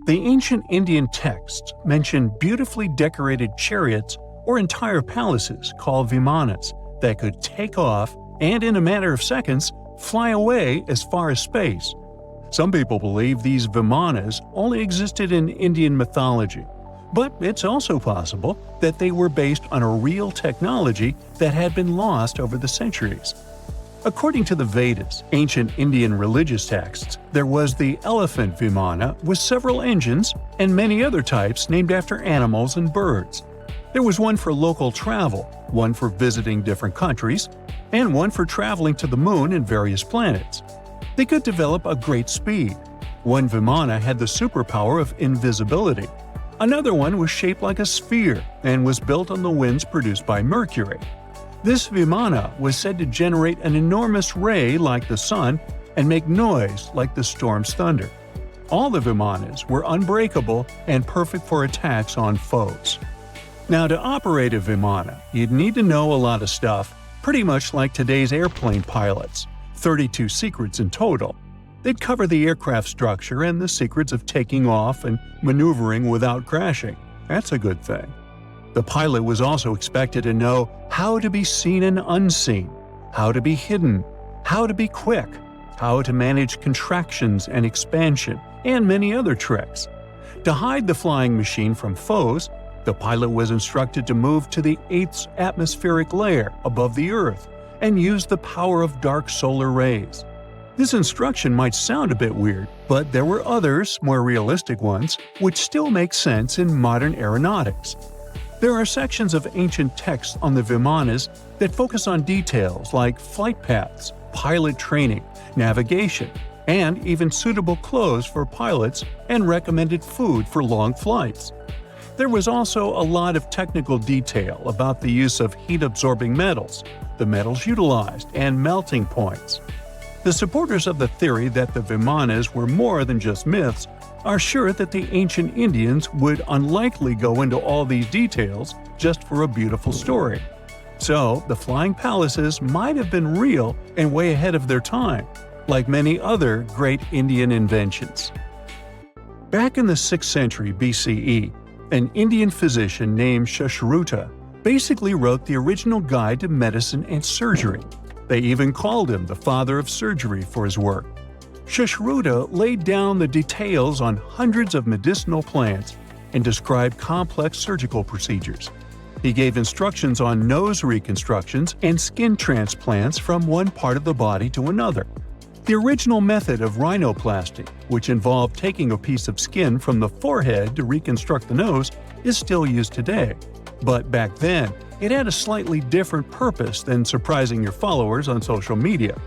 The ancient Indian texts mention beautifully decorated chariots or entire palaces called Vimanas that could take off and, in a matter of seconds, fly away as far as space. Some people believe these Vimanas only existed in Indian mythology, but it's also possible that they were based on a real technology that had been lost over the centuries. According to the Vedas, ancient Indian religious texts, there was the elephant Vimana with several engines and many other types named after animals and birds. There was one for local travel, one for visiting different countries, and one for traveling to the moon and various planets. They could develop a great speed. One Vimana had the superpower of invisibility. Another one was shaped like a sphere and was built on the winds produced by Mercury. This Vimana was said to generate an enormous ray like the sun and make noise like the storm's thunder. All the Vimanas were unbreakable and perfect for attacks on foes. Now, to operate a Vimana, you'd need to know a lot of stuff, pretty much like today's airplane pilots, 32 secrets in total. They'd cover the aircraft structure and the secrets of taking off and maneuvering without crashing. That's a good thing. The pilot was also expected to know how to be seen and unseen, how to be hidden, how to be quick, how to manage contractions and expansion, and many other tricks. To hide the flying machine from foes, the pilot was instructed to move to the 8th atmospheric layer above the Earth and use the power of dark solar rays. This instruction might sound a bit weird, but there were others, more realistic ones, which still make sense in modern aeronautics. There are sections of ancient texts on the Vimanas that focus on details like flight paths, pilot training, navigation, and even suitable clothes for pilots and recommended food for long flights. There was also a lot of technical detail about the use of heat-absorbing metals, the metals utilized, and melting points. The supporters of the theory that the Vimanas were more than just myths are sure that the ancient Indians would unlikely go into all these details just for a beautiful story. So, the flying palaces might have been real and way ahead of their time, like many other great Indian inventions. Back in the 6th century BCE, an Indian physician named Sushruta basically wrote the original guide to medicine and surgery. They even called him the father of surgery for his work. Sushruta laid down the details on hundreds of medicinal plants and described complex surgical procedures. He gave instructions on nose reconstructions and skin transplants from one part of the body to another. The original method of rhinoplasty, which involved taking a piece of skin from the forehead to reconstruct the nose, is still used today. But back then, it had a slightly different purpose than surprising your followers on social media.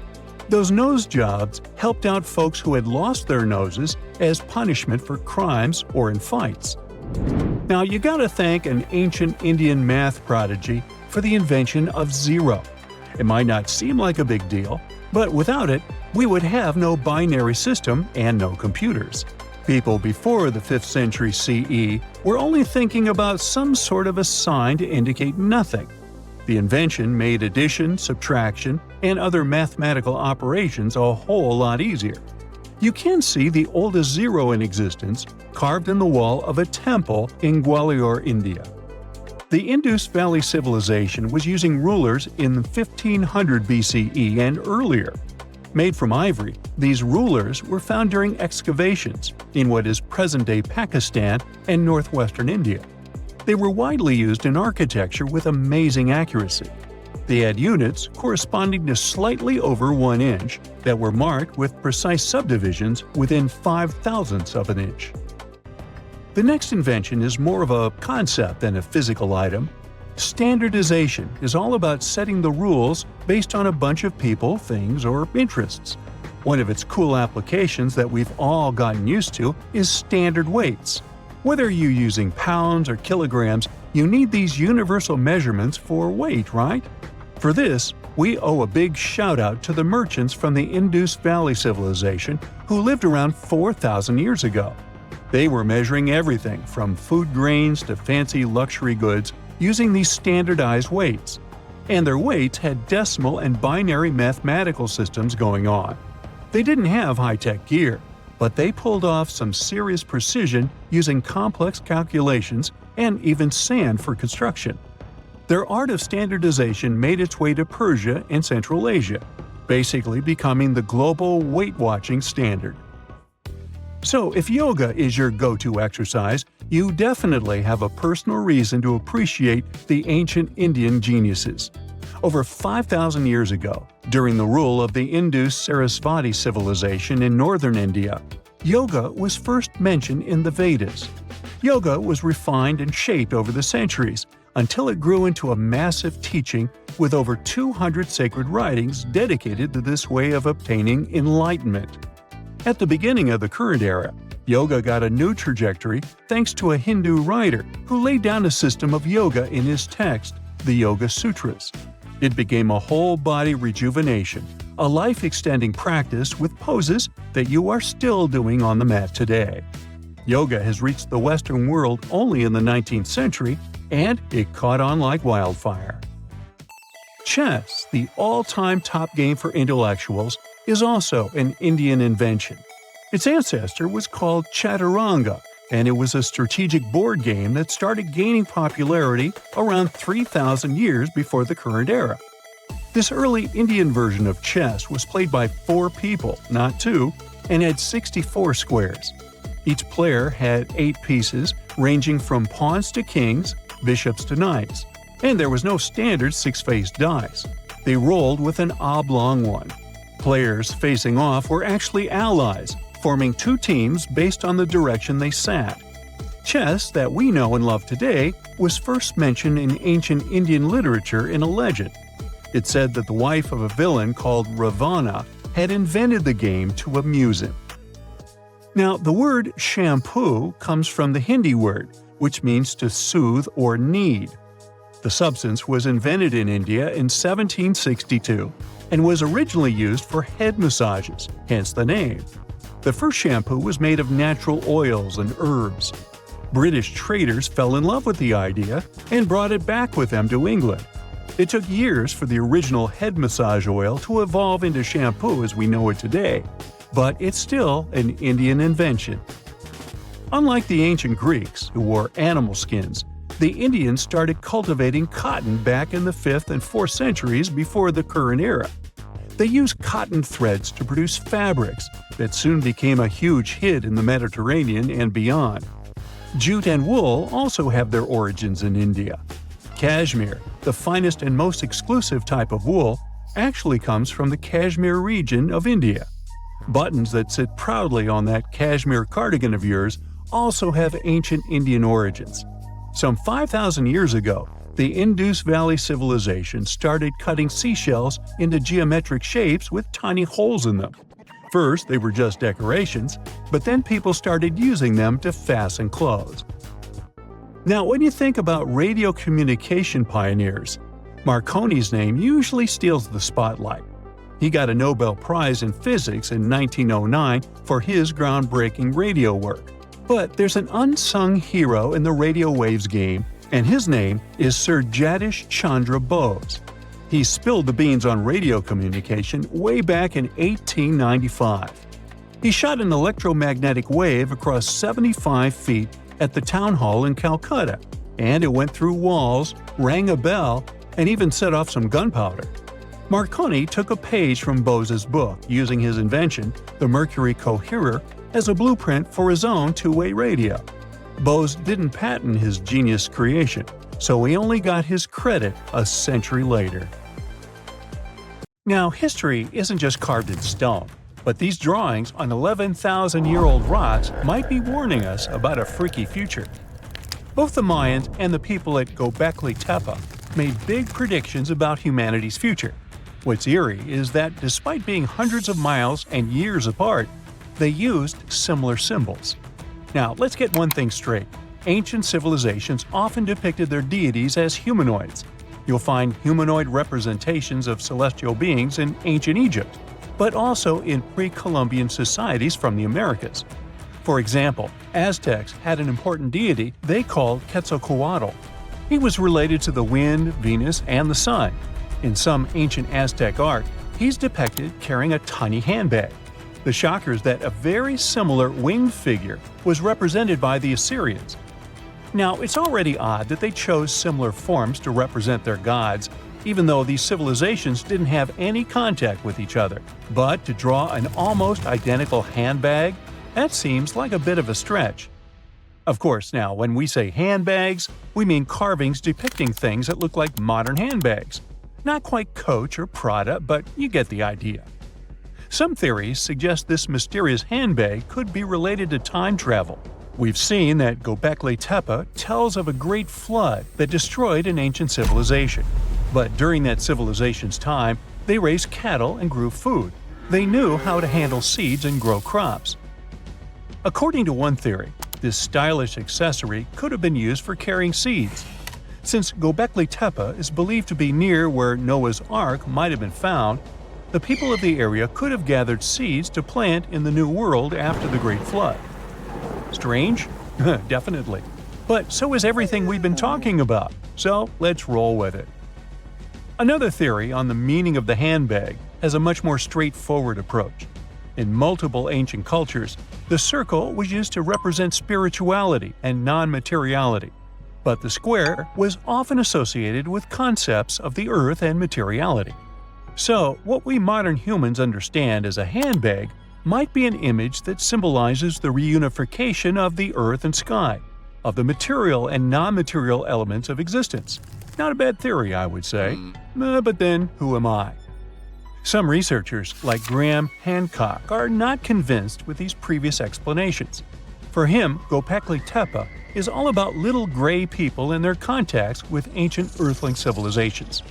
Those nose jobs helped out folks who had lost their noses as punishment for crimes or in fights. Now, you gotta thank an ancient Indian math prodigy for the invention of zero. It might not seem like a big deal, but without it, we would have no binary system and no computers. People before the 5th century CE were only thinking about some sort of a sign to indicate nothing. The invention made addition, subtraction, and other mathematical operations a whole lot easier. You can see the oldest zero in existence carved in the wall of a temple in Gwalior, India. The Indus Valley Civilization was using rulers in 1500 BCE and earlier. Made from ivory, these rulers were found during excavations in what is present-day Pakistan and northwestern India. They were widely used in architecture with amazing accuracy. They had units corresponding to slightly over 1 inch that were marked with precise subdivisions within 5/1000ths of an inch. The next invention is more of a concept than a physical item. Standardization is all about setting the rules based on a bunch of people, things, or interests. One of its cool applications that we've all gotten used to is standard weights. Whether you're using pounds or kilograms, you need these universal measurements for weight, right? For this, we owe a big shout-out to the merchants from the Indus Valley Civilization who lived around 4,000 years ago. They were measuring everything from food grains to fancy luxury goods using these standardized weights. And their weights had decimal and binary mathematical systems going on. They didn't have high-tech gear. but they pulled off some serious precision using complex calculations and even sand for construction. Their art of standardization made its way to Persia and Central Asia, basically becoming the global weight-watching standard. So if yoga is your go-to exercise, you definitely have a personal reason to appreciate the ancient Indian geniuses. Over 5,000 years ago, during the rule of the Indus Sarasvati civilization in northern India, yoga was first mentioned in the Vedas. Yoga was refined and shaped over the centuries until it grew into a massive teaching with over 200 sacred writings dedicated to this way of obtaining enlightenment. At the beginning of the current era, yoga got a new trajectory thanks to a Hindu writer who laid down a system of yoga in his text, the Yoga Sutras. It became a whole-body rejuvenation, a life-extending practice with poses that you are still doing on the mat today. Yoga has reached the Western world only in the 19th century, and it caught on like wildfire. Chess, the all-time top game for intellectuals, is also an Indian invention. Its ancestor was called Chaturanga, and it was a strategic board game that started gaining popularity around 3,000 years before the current era. This early Indian version of chess was played by 4 people, not 2, and had 64 squares. Each player had 8 pieces, ranging from pawns to kings, bishops to knights, and there was no standard 6-faced dice. They rolled with an oblong one. Players facing off were actually allies, forming 2 teams based on the direction they sat. Chess, that we know and love today, was first mentioned in ancient Indian literature in a legend. It said that the wife of a villain called Ravana had invented the game to amuse him. Now, the word shampoo comes from the Hindi word, which means to soothe or knead. The substance was invented in India in 1762 and was originally used for head massages, hence the name. The first shampoo was made of natural oils and herbs. British traders fell in love with the idea and brought it back with them to England. It took years for the original head massage oil to evolve into shampoo as we know it today, but it's still an Indian invention. Unlike the ancient Greeks, who wore animal skins, the Indians started cultivating cotton back in the 5th and 4th centuries before the current era. They used cotton threads to produce fabrics that soon became a huge hit in the Mediterranean and beyond. Jute and wool also have their origins in India. Cashmere, the finest and most exclusive type of wool, actually comes from the Kashmir region of India. Buttons that sit proudly on that cashmere cardigan of yours also have ancient Indian origins. Some 5,000 years ago, the Indus Valley civilization started cutting seashells into geometric shapes with tiny holes in them. First, they were just decorations, but then people started using them to fasten clothes. Now, when you think about radio communication pioneers, Marconi's name usually steals the spotlight. He got a Nobel Prize in Physics in 1909 for his groundbreaking radio work. But there's an unsung hero in the radio waves game, and his name is Sir Jagdish Chandra Bose. He spilled the beans on radio communication way back in 1895. He shot an electromagnetic wave across 75 feet at the town hall in Calcutta, and it went through walls, rang a bell, and even set off some gunpowder. Marconi took a page from Bose's book, using his invention, the Mercury Coherer, as a blueprint for his own two-way radio. Bose didn't patent his genius creation, so he only got his credit a century later. Now, history isn't just carved in stone, but these drawings on 11,000-year-old rocks might be warning us about a freaky future. Both the Mayans and the people at Göbekli Tepe made big predictions about humanity's future. What's eerie is that despite being hundreds of miles and years apart, they used similar symbols. Now, let's get one thing straight. Ancient civilizations often depicted their deities as humanoids. You'll find humanoid representations of celestial beings in ancient Egypt, but also in pre-Columbian societies from the Americas. For example, Aztecs had an important deity they called Quetzalcoatl. He was related to the wind, Venus, and the sun. In some ancient Aztec art, he's depicted carrying a tiny handbag. The shocker is that a very similar winged figure was represented by the Assyrians. Now, it's already odd that they chose similar forms to represent their gods, even though these civilizations didn't have any contact with each other. But to draw an almost identical handbag? That seems like a bit of a stretch. Of course, now, when we say handbags, we mean carvings depicting things that look like modern handbags. Not quite Coach or Prada, but you get the idea. Some theories suggest this mysterious handbag could be related to time travel. We've seen that Göbekli Tepe tells of a great flood that destroyed an ancient civilization. But during that civilization's time, they raised cattle and grew food. They knew how to handle seeds and grow crops. According to one theory, this stylish accessory could have been used for carrying seeds. Since Göbekli Tepe is believed to be near where Noah's Ark might have been found, the people of the area could have gathered seeds to plant in the New World after the Great Flood. Strange? Definitely. But so is everything we've been talking about, so let's roll with it. Another theory on the meaning of the handbag has a much more straightforward approach. In multiple ancient cultures, the circle was used to represent spirituality and non-materiality, but the square was often associated with concepts of the earth and materiality. So, what we modern humans understand as a handbag might be an image that symbolizes the reunification of the earth and sky, of the material and non-material elements of existence. Not a bad theory, I would say. But then, who am I? Some researchers, like Graham Hancock, are not convinced with these previous explanations. For him, Göbekli Tepe is all about little gray people and their contacts with ancient earthling civilizations.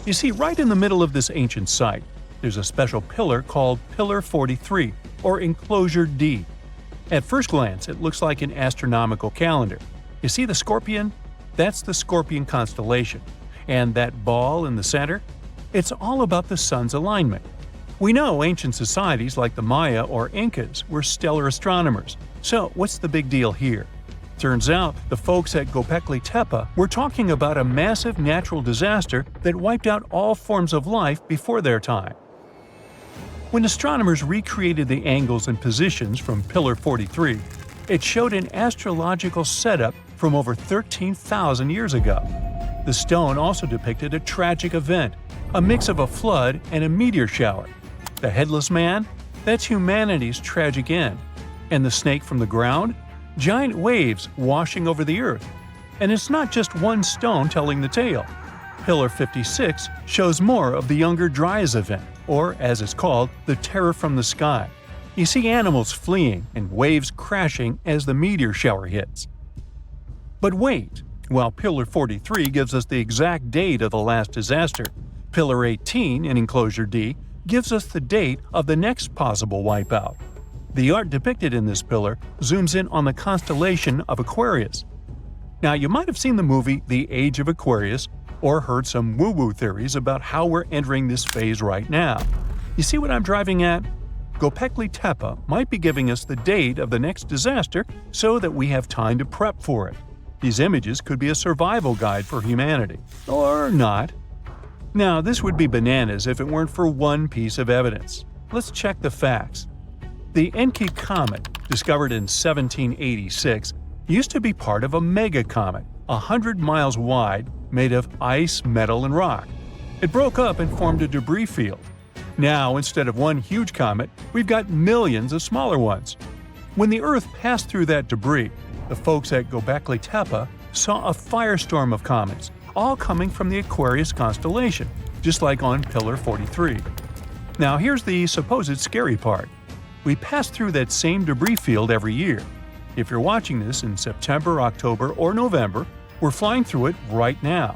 You see, right in the middle of this ancient site, there's a special pillar called Pillar 43, or Enclosure D. At first glance, it looks like an astronomical calendar. You see the scorpion? That's the Scorpion constellation. And that ball in the center? It's all about the sun's alignment. We know ancient societies like the Maya or Incas were stellar astronomers, so what's the big deal here? Turns out, the folks at Göbekli Tepe were talking about a massive natural disaster that wiped out all forms of life before their time. When astronomers recreated the angles and positions from Pillar 43, it showed an astrological setup from over 13,000 years ago. The stone also depicted a tragic event, a mix of a flood and a meteor shower. The headless man? That's humanity's tragic end. And the snake from the ground? Giant waves washing over the earth. And it's not just one stone telling the tale. Pillar 56 shows more of the Younger Dryas event, or as it's called, the terror from the sky. You see animals fleeing and waves crashing as the meteor shower hits. But wait, while Pillar 43 gives us the exact date of the last disaster, Pillar 18 in Enclosure D gives us the date of the next possible wipeout. The art depicted in this pillar zooms in on the constellation of Aquarius. Now, you might have seen the movie The Age of Aquarius or heard some woo-woo theories about how we're entering this phase right now. You see what I'm driving at? Göbekli Tepe might be giving us the date of the next disaster so that we have time to prep for it. These images could be a survival guide for humanity. Or not. Now, this would be bananas if it weren't for one piece of evidence. Let's check the facts. The Encke comet, discovered in 1786, used to be part of a megacomet, 100 miles wide, made of ice, metal, and rock. It broke up and formed a debris field. Now, instead of one huge comet, we've got millions of smaller ones. When the Earth passed through that debris, the folks at Göbekli Tepe saw a firestorm of comets, all coming from the Aquarius constellation, just like on Pillar 43. Now, here's the supposed scary part. We pass through that same debris field every year. If you're watching this in September, October, or November, we're flying through it right now.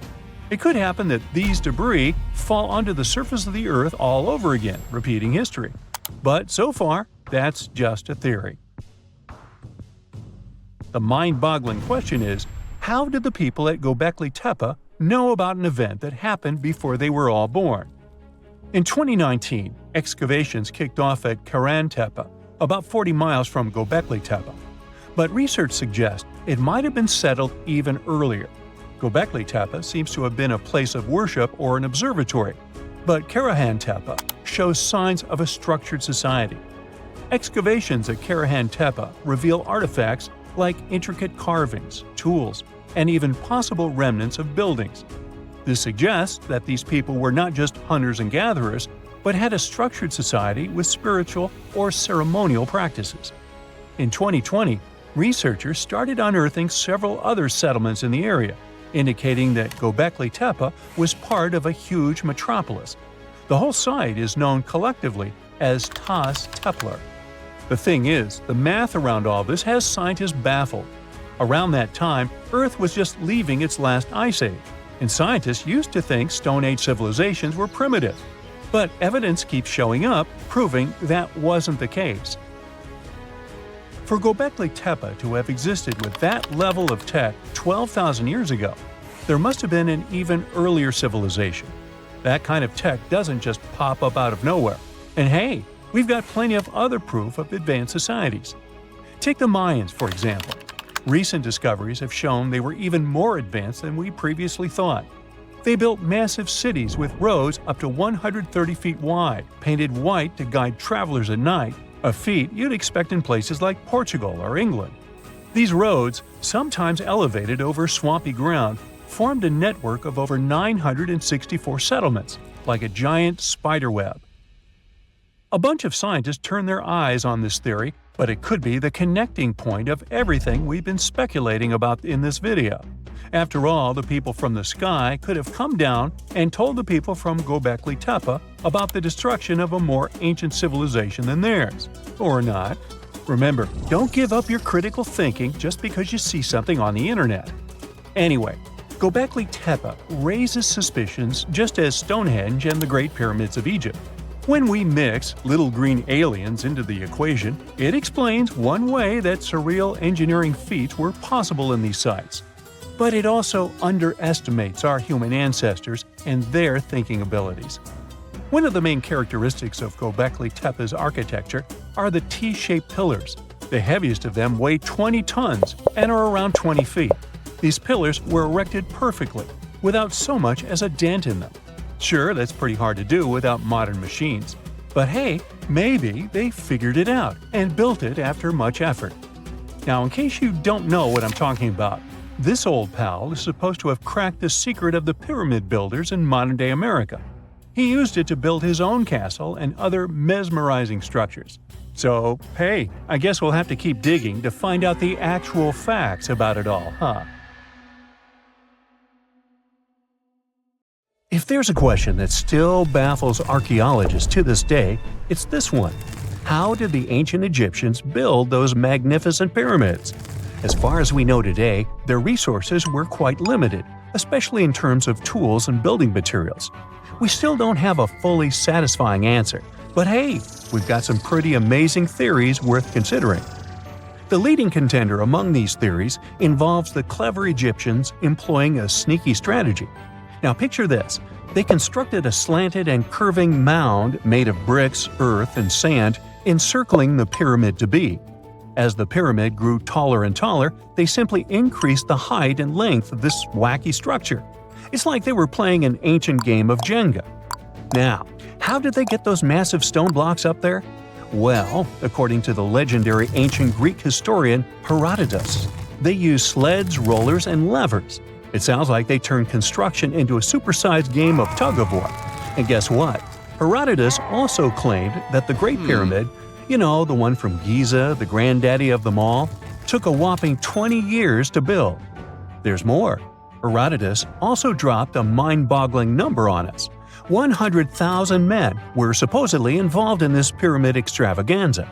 It could happen that these debris fall onto the surface of the Earth all over again, repeating history. But so far, that's just a theory. The mind-boggling question is, how did the people at Göbekli Tepe know about an event that happened before they were all born? In 2019, excavations kicked off at Karahan Tepe, about 40 miles from Göbekli Tepe. But research suggests it might have been settled even earlier. Göbekli Tepe seems to have been a place of worship or an observatory, but Karahan Tepe shows signs of a structured society. Excavations at Karahan Tepe reveal artifacts like intricate carvings, tools, and even possible remnants of buildings. This suggests that these people were not just hunters and gatherers, but had a structured society with spiritual or ceremonial practices. In 2020, researchers started unearthing several other settlements in the area, indicating that Göbekli Tepe was part of a huge metropolis. The whole site is known collectively as Tas Tepler. The thing is, the math around all this has scientists baffled. Around that time, Earth was just leaving its last ice age, and scientists used to think Stone Age civilizations were primitive. But evidence keeps showing up, proving that wasn't the case. For Göbekli Tepe to have existed with that level of tech 12,000 years ago, there must have been an even earlier civilization. That kind of tech doesn't just pop up out of nowhere. And hey, we've got plenty of other proof of advanced societies. Take the Mayans, for example. Recent discoveries have shown they were even more advanced than we previously thought. They built massive cities with roads up to 130 feet wide, painted white to guide travelers at night, a feat you'd expect in places like Portugal or England. These roads, sometimes elevated over swampy ground, formed a network of over 964 settlements, like a giant spider web. A bunch of scientists turned their eyes on this theory, but it could be the connecting point of everything we've been speculating about in this video. After all, the people from the sky could have come down and told the people from Göbekli Tepe about the destruction of a more ancient civilization than theirs. Or not. Remember, don't give up your critical thinking just because you see something on the internet. Anyway, Göbekli Tepe raises suspicions just as Stonehenge and the Great Pyramids of Egypt. When we mix little green aliens into the equation, it explains one way that surreal engineering feats were possible in these sites. But it also underestimates our human ancestors and their thinking abilities. One of the main characteristics of Göbekli Tepe's architecture are the T-shaped pillars. The heaviest of them weigh 20 tons and are around 20 feet. These pillars were erected perfectly, without so much as a dent in them. Sure, that's pretty hard to do without modern machines. But hey, maybe they figured it out and built it after much effort. Now, in case you don't know what I'm talking about, this old pal is supposed to have cracked the secret of the pyramid builders in modern-day America. He used it to build his own castle and other mesmerizing structures. So, hey, I guess we'll have to keep digging to find out the actual facts about it all, huh? If there's a question that still baffles archaeologists to this day, it's this one. How did the ancient Egyptians build those magnificent pyramids? As far as we know today, their resources were quite limited, especially in terms of tools and building materials. We still don't have a fully satisfying answer, but hey, we've got some pretty amazing theories worth considering. The leading contender among these theories involves the clever Egyptians employing a sneaky strategy. Now picture this. They constructed a slanted and curving mound made of bricks, earth, and sand encircling the pyramid to be. As the pyramid grew taller and taller, they simply increased the height and length of this wacky structure. It's like they were playing an ancient game of Jenga. Now, how did they get those massive stone blocks up there? Well, according to the legendary ancient Greek historian Herodotus, they used sleds, rollers, and levers. It sounds like they turned construction into a supersized game of tug-of-war. And guess what? Herodotus also claimed that the Great Pyramid, the one from Giza, the granddaddy of them all, took a whopping 20 years to build. There's more. Herodotus also dropped a mind-boggling number on us. 100,000 men were supposedly involved in this pyramid extravaganza.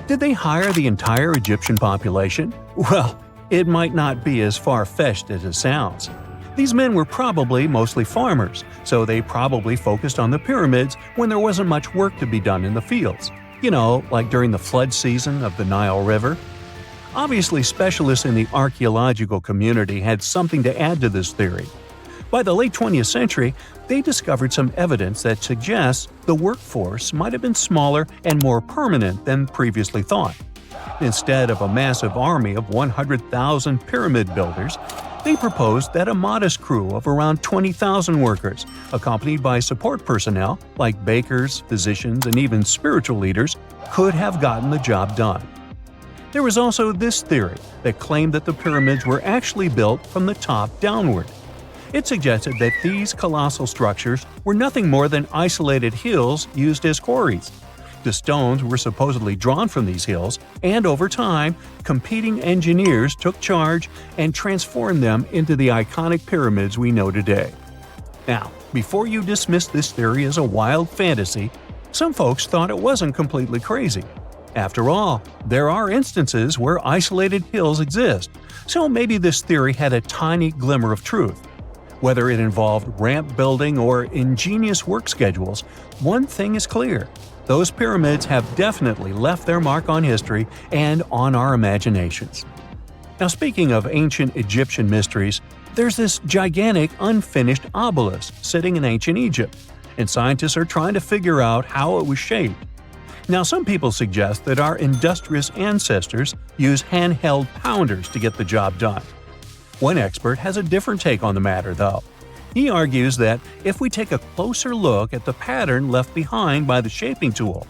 Did they hire the entire Egyptian population? Well, it might not be as far-fetched as it sounds. These men were probably mostly farmers, so they probably focused on the pyramids when there wasn't much work to be done in the fields. Like during the flood season of the Nile River. Obviously, specialists in the archaeological community had something to add to this theory. By the late 20th century, they discovered some evidence that suggests the workforce might have been smaller and more permanent than previously thought. Instead of a massive army of 100,000 pyramid builders, They proposed that a modest crew of around 20,000 workers, accompanied by support personnel like bakers, physicians, and even spiritual leaders, could have gotten the job done. There was also this theory that claimed that the pyramids were actually built from the top downward. It suggested that these colossal structures were nothing more than isolated hills used as quarries. The stones were supposedly drawn from these hills, and over time, competing engineers took charge and transformed them into the iconic pyramids we know today. Now, before you dismiss this theory as a wild fantasy, some folks thought it wasn't completely crazy. After all, there are instances where isolated hills exist, so maybe this theory had a tiny glimmer of truth. Whether it involved ramp building or ingenious work schedules, one thing is clear: those pyramids have definitely left their mark on history and on our imaginations. Now, speaking of ancient Egyptian mysteries, there's this gigantic unfinished obelisk sitting in ancient Egypt, and scientists are trying to figure out how it was shaped. Now, some people suggest that our industrious ancestors used handheld pounders to get the job done. One expert has a different take on the matter, though. He argues that if we take a closer look at the pattern left behind by the shaping tool,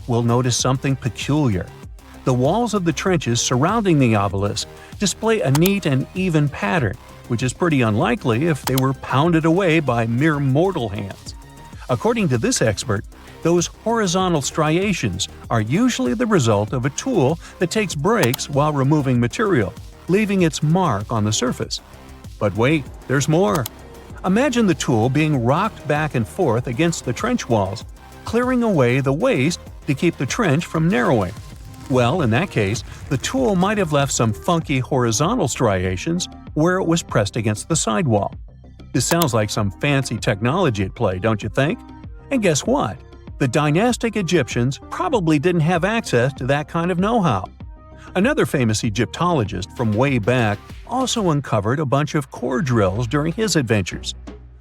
we'll notice something peculiar. The walls of the trenches surrounding the obelisk display a neat and even pattern, which is pretty unlikely if they were pounded away by mere mortal hands. According to this expert, those horizontal striations are usually the result of a tool that takes breaks while removing material, leaving its mark on the surface. But wait, there's more. Imagine the tool being rocked back and forth against the trench walls, clearing away the waste to keep the trench from narrowing. Well, in that case, the tool might have left some funky horizontal striations where it was pressed against the sidewall. This sounds like some fancy technology at play, don't you think? And guess what? The dynastic Egyptians probably didn't have access to that kind of know-how. Another famous Egyptologist from way back also uncovered a bunch of core drills during his adventures.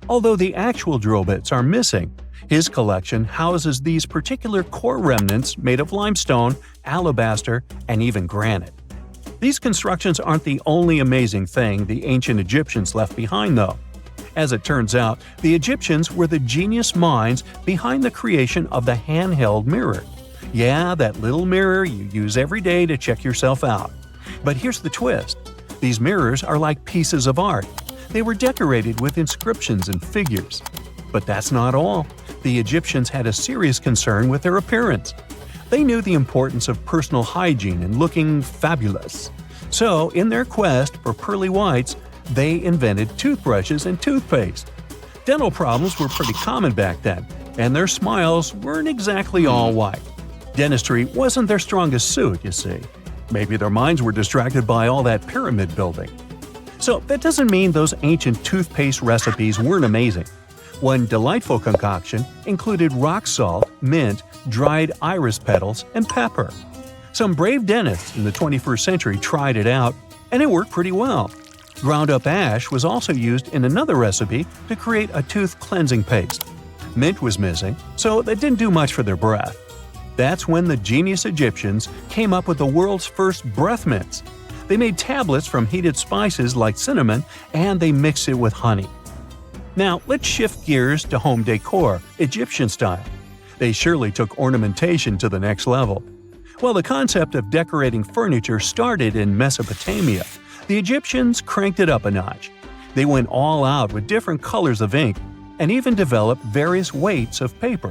Although the actual drill bits are missing, his collection houses these particular core remnants made of limestone, alabaster, and even granite. These constructions aren't the only amazing thing the ancient Egyptians left behind, though. As it turns out, the Egyptians were the genius minds behind the creation of the handheld mirror. Yeah, that little mirror you use every day to check yourself out. But here's the twist. These mirrors are like pieces of art. They were decorated with inscriptions and figures. But that's not all. The Egyptians had a serious concern with their appearance. They knew the importance of personal hygiene and looking fabulous. So, in their quest for pearly whites, they invented toothbrushes and toothpaste. Dental problems were pretty common back then, and their smiles weren't exactly all white. Dentistry wasn't their strongest suit, you see. Maybe their minds were distracted by all that pyramid building. So that doesn't mean those ancient toothpaste recipes weren't amazing. One delightful concoction included rock salt, mint, dried iris petals, and pepper. Some brave dentists in the 21st century tried it out, and it worked pretty well. Ground-up ash was also used in another recipe to create a tooth cleansing paste. Mint was missing, so that didn't do much for their breath. That's when the genius Egyptians came up with the world's first breath mints. They made tablets from heated spices like cinnamon, and they mixed it with honey. Now, let's shift gears to home decor, Egyptian style. They surely took ornamentation to the next level. While the concept of decorating furniture started in Mesopotamia, the Egyptians cranked it up a notch. They went all out with different colors of ink and even developed various weights of paper.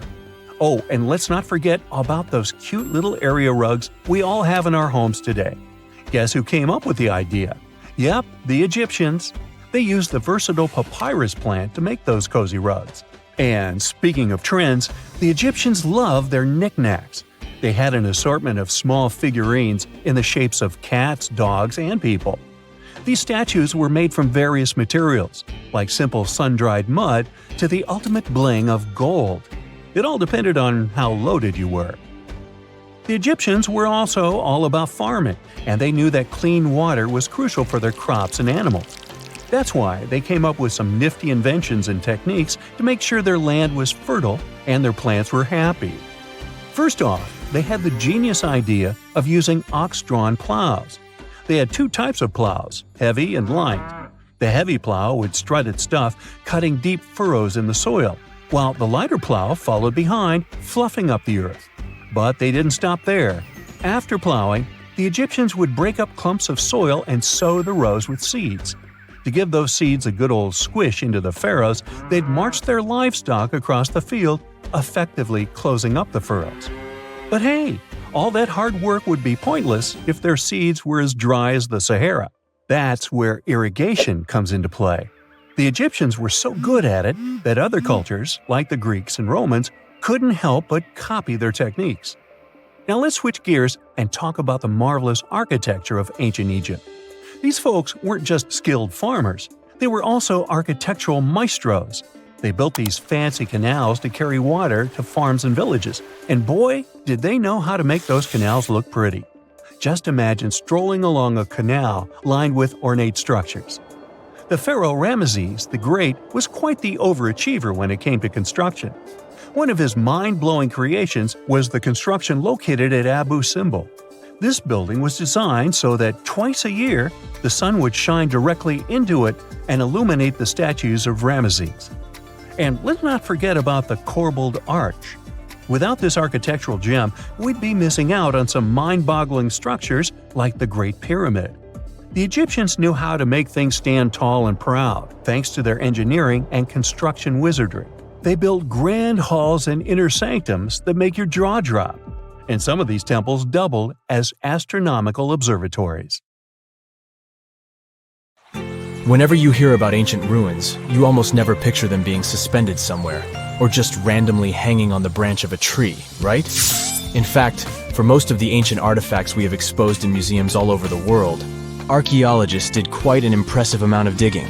Oh, and let's not forget about those cute little area rugs we all have in our homes today. Guess who came up with the idea? Yep, the Egyptians. They used the versatile papyrus plant to make those cozy rugs. And speaking of trends, the Egyptians loved their knickknacks. They had an assortment of small figurines in the shapes of cats, dogs, and people. These statues were made from various materials, like simple sun-dried mud to the ultimate bling of gold. It all depended on how loaded you were. The Egyptians were also all about farming, and they knew that clean water was crucial for their crops and animals. That's why they came up with some nifty inventions and techniques to make sure their land was fertile and their plants were happy. First off, they had the genius idea of using ox-drawn plows. They had two types of plows, heavy and light. The heavy plow would strut its stuff, cutting deep furrows in the soil, while the lighter plow followed behind, fluffing up the earth. But they didn't stop there. After plowing, the Egyptians would break up clumps of soil and sow the rows with seeds. To give those seeds a good old squish into the furrows, they'd march their livestock across the field, effectively closing up the furrows. But hey, all that hard work would be pointless if their seeds were as dry as the Sahara. That's where irrigation comes into play. The Egyptians were so good at it that other cultures, like the Greeks and Romans, couldn't help but copy their techniques. Now let's switch gears and talk about the marvelous architecture of ancient Egypt. These folks weren't just skilled farmers, they were also architectural maestros. They built these fancy canals to carry water to farms and villages, and boy, did they know how to make those canals look pretty. Just imagine strolling along a canal lined with ornate structures. The pharaoh Ramesses the Great was quite the overachiever when it came to construction. One of his mind-blowing creations was the construction located at Abu Simbel. This building was designed so that twice a year, the sun would shine directly into it and illuminate the statues of Ramesses. And let's not forget about the corbelled arch. Without this architectural gem, we'd be missing out on some mind-boggling structures like the Great Pyramid. The Egyptians knew how to make things stand tall and proud, thanks to their engineering and construction wizardry. They built grand halls and inner sanctums that make your jaw drop. And some of these temples doubled as astronomical observatories. Whenever you hear about ancient ruins, you almost never picture them being suspended somewhere, or just randomly hanging on the branch of a tree, right? In fact, for most of the ancient artifacts we have exposed in museums all over the world, archaeologists did quite an impressive amount of digging.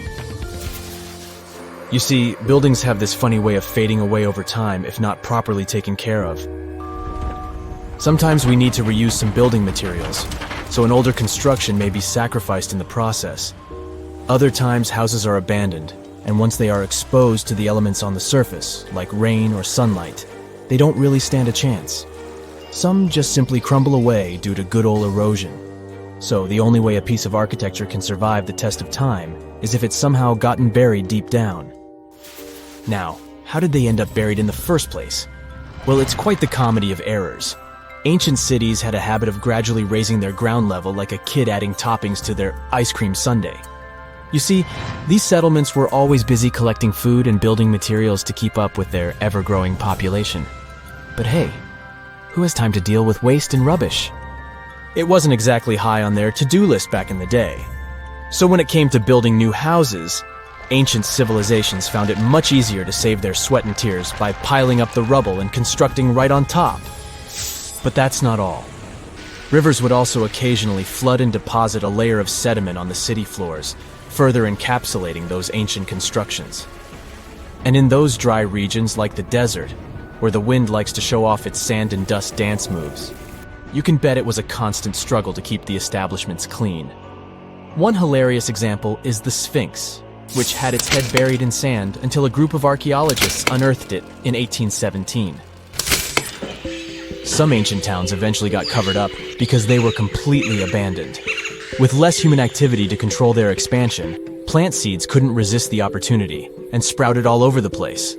You see, buildings have this funny way of fading away over time if not properly taken care of. Sometimes we need to reuse some building materials, so an older construction may be sacrificed in the process. Other times houses are abandoned, and once they are exposed to the elements on the surface, like rain or sunlight, they don't really stand a chance. Some just simply crumble away due to good old erosion. So the only way a piece of architecture can survive the test of time is if it's somehow gotten buried deep down. Now, how did they end up buried in the first place? Well, it's quite the comedy of errors. Ancient cities had a habit of gradually raising their ground level like a kid adding toppings to their ice cream sundae. You see, these settlements were always busy collecting food and building materials to keep up with their ever-growing population. But hey, who has time to deal with waste and rubbish? It wasn't exactly high on their to-do list back in the day. So when it came to building new houses, ancient civilizations found it much easier to save their sweat and tears by piling up the rubble and constructing right on top. But that's not all. Rivers would also occasionally flood and deposit a layer of sediment on the city floors, further encapsulating those ancient constructions. And in those dry regions like the desert, where the wind likes to show off its sand and dust dance moves, you can bet it was a constant struggle to keep the establishments clean. One hilarious example is the Sphinx, which had its head buried in sand until a group of archaeologists unearthed it in 1817. Some ancient towns eventually got covered up because they were completely abandoned. With less human activity to control their expansion, plant seeds couldn't resist the opportunity and sprouted all over the place.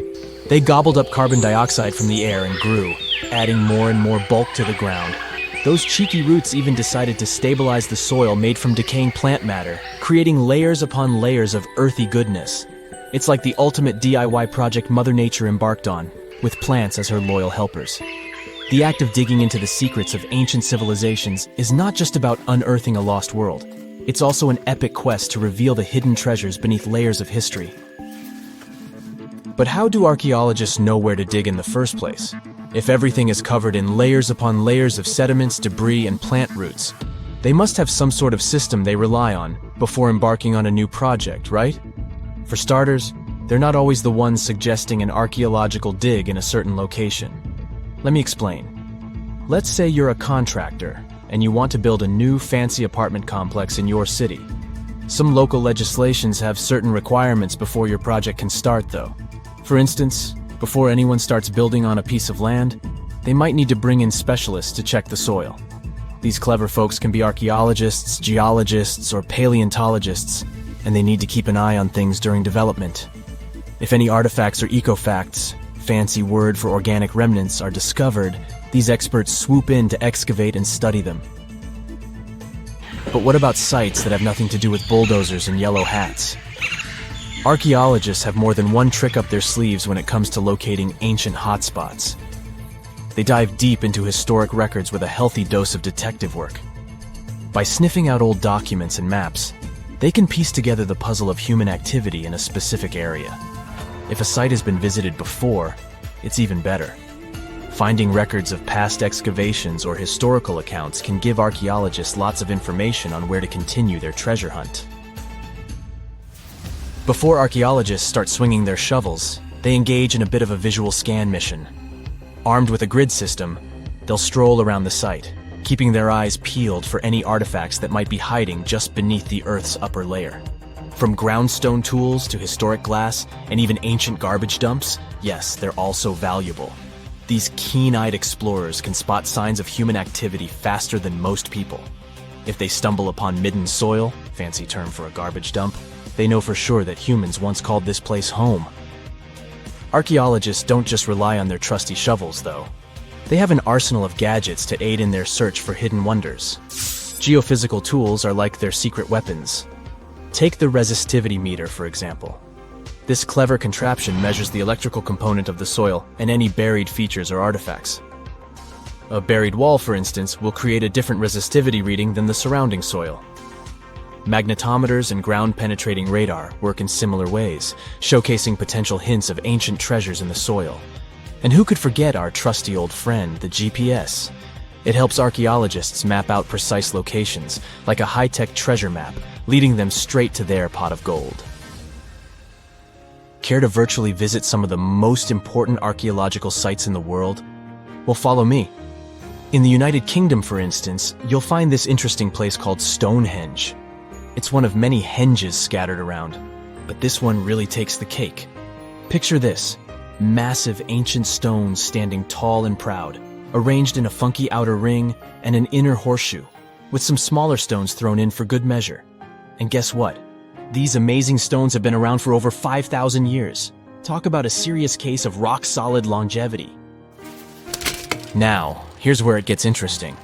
They gobbled up carbon dioxide from the air and grew, adding more and more bulk to the ground. Those cheeky roots even decided to stabilize the soil made from decaying plant matter, creating layers upon layers of earthy goodness. It's like the ultimate DIY project Mother Nature embarked on, with plants as her loyal helpers. The act of digging into the secrets of ancient civilizations is not just about unearthing a lost world. It's also an epic quest to reveal the hidden treasures beneath layers of history. But how do archaeologists know where to dig in the first place? If everything is covered in layers upon layers of sediments, debris, and plant roots, they must have some sort of system they rely on before embarking on a new project, right? For starters, they're not always the ones suggesting an archaeological dig in a certain location. Let me explain. Let's say you're a contractor and you want to build a new fancy apartment complex in your city. Some local legislations have certain requirements before your project can start, though. For instance, before anyone starts building on a piece of land, they might need to bring in specialists to check the soil. These clever folks can be archaeologists, geologists, or paleontologists, and they need to keep an eye on things during development. If any artifacts or ecofacts, fancy word for organic remnants, are discovered, these experts swoop in to excavate and study them. But what about sites that have nothing to do with bulldozers and yellow hats? Archaeologists have more than one trick up their sleeves when it comes to locating ancient hotspots. They dive deep into historic records with a healthy dose of detective work. By sniffing out old documents and maps, they can piece together the puzzle of human activity in a specific area. If a site has been visited before, it's even better. Finding records of past excavations or historical accounts can give archaeologists lots of information on where to continue their treasure hunt. Before archaeologists start swinging their shovels, they engage in a bit of a visual scan mission. Armed with a grid system, they'll stroll around the site, keeping their eyes peeled for any artifacts that might be hiding just beneath the Earth's upper layer. From groundstone tools to historic glass and even ancient garbage dumps, yes, they're also valuable. These keen-eyed explorers can spot signs of human activity faster than most people. If they stumble upon midden soil, fancy term for a garbage dump, they know for sure that humans once called this place home. Archaeologists don't just rely on their trusty shovels, though. They have an arsenal of gadgets to aid in their search for hidden wonders. Geophysical tools are like their secret weapons. Take the resistivity meter, for example. This clever contraption measures the electrical component of the soil and any buried features or artifacts. A buried wall, for instance, will create a different resistivity reading than the surrounding soil. Magnetometers and ground-penetrating radar work in similar ways, showcasing potential hints of ancient treasures in the soil. And who could forget our trusty old friend, the GPS? It helps archaeologists map out precise locations, like a high-tech treasure map, leading them straight to their pot of gold. Care to virtually visit some of the most important archaeological sites in the world? Well, follow me. In the United Kingdom, for instance, you'll find this interesting place called Stonehenge. It's one of many henges scattered around, but this one really takes the cake. Picture this: massive ancient stones standing tall and proud, arranged in a funky outer ring and an inner horseshoe, with some smaller stones thrown in for good measure. And guess what? These amazing stones have been around for over 5,000 years. Talk about a serious case of rock-solid longevity. Now, here's where it gets interesting.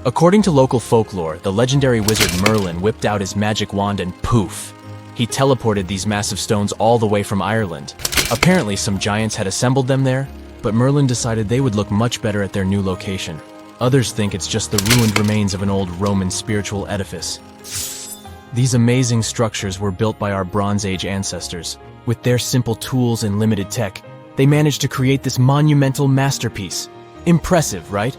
According to local folklore, the legendary wizard Merlin whipped out his magic wand and poof! He teleported these massive stones all the way from Ireland. Apparently, some giants had assembled them there, but Merlin decided they would look much better at their new location. Others think it's just the ruined remains of an old Roman spiritual edifice. These amazing structures were built by our Bronze Age ancestors. With their simple tools and limited tech, they managed to create this monumental masterpiece. Impressive, right?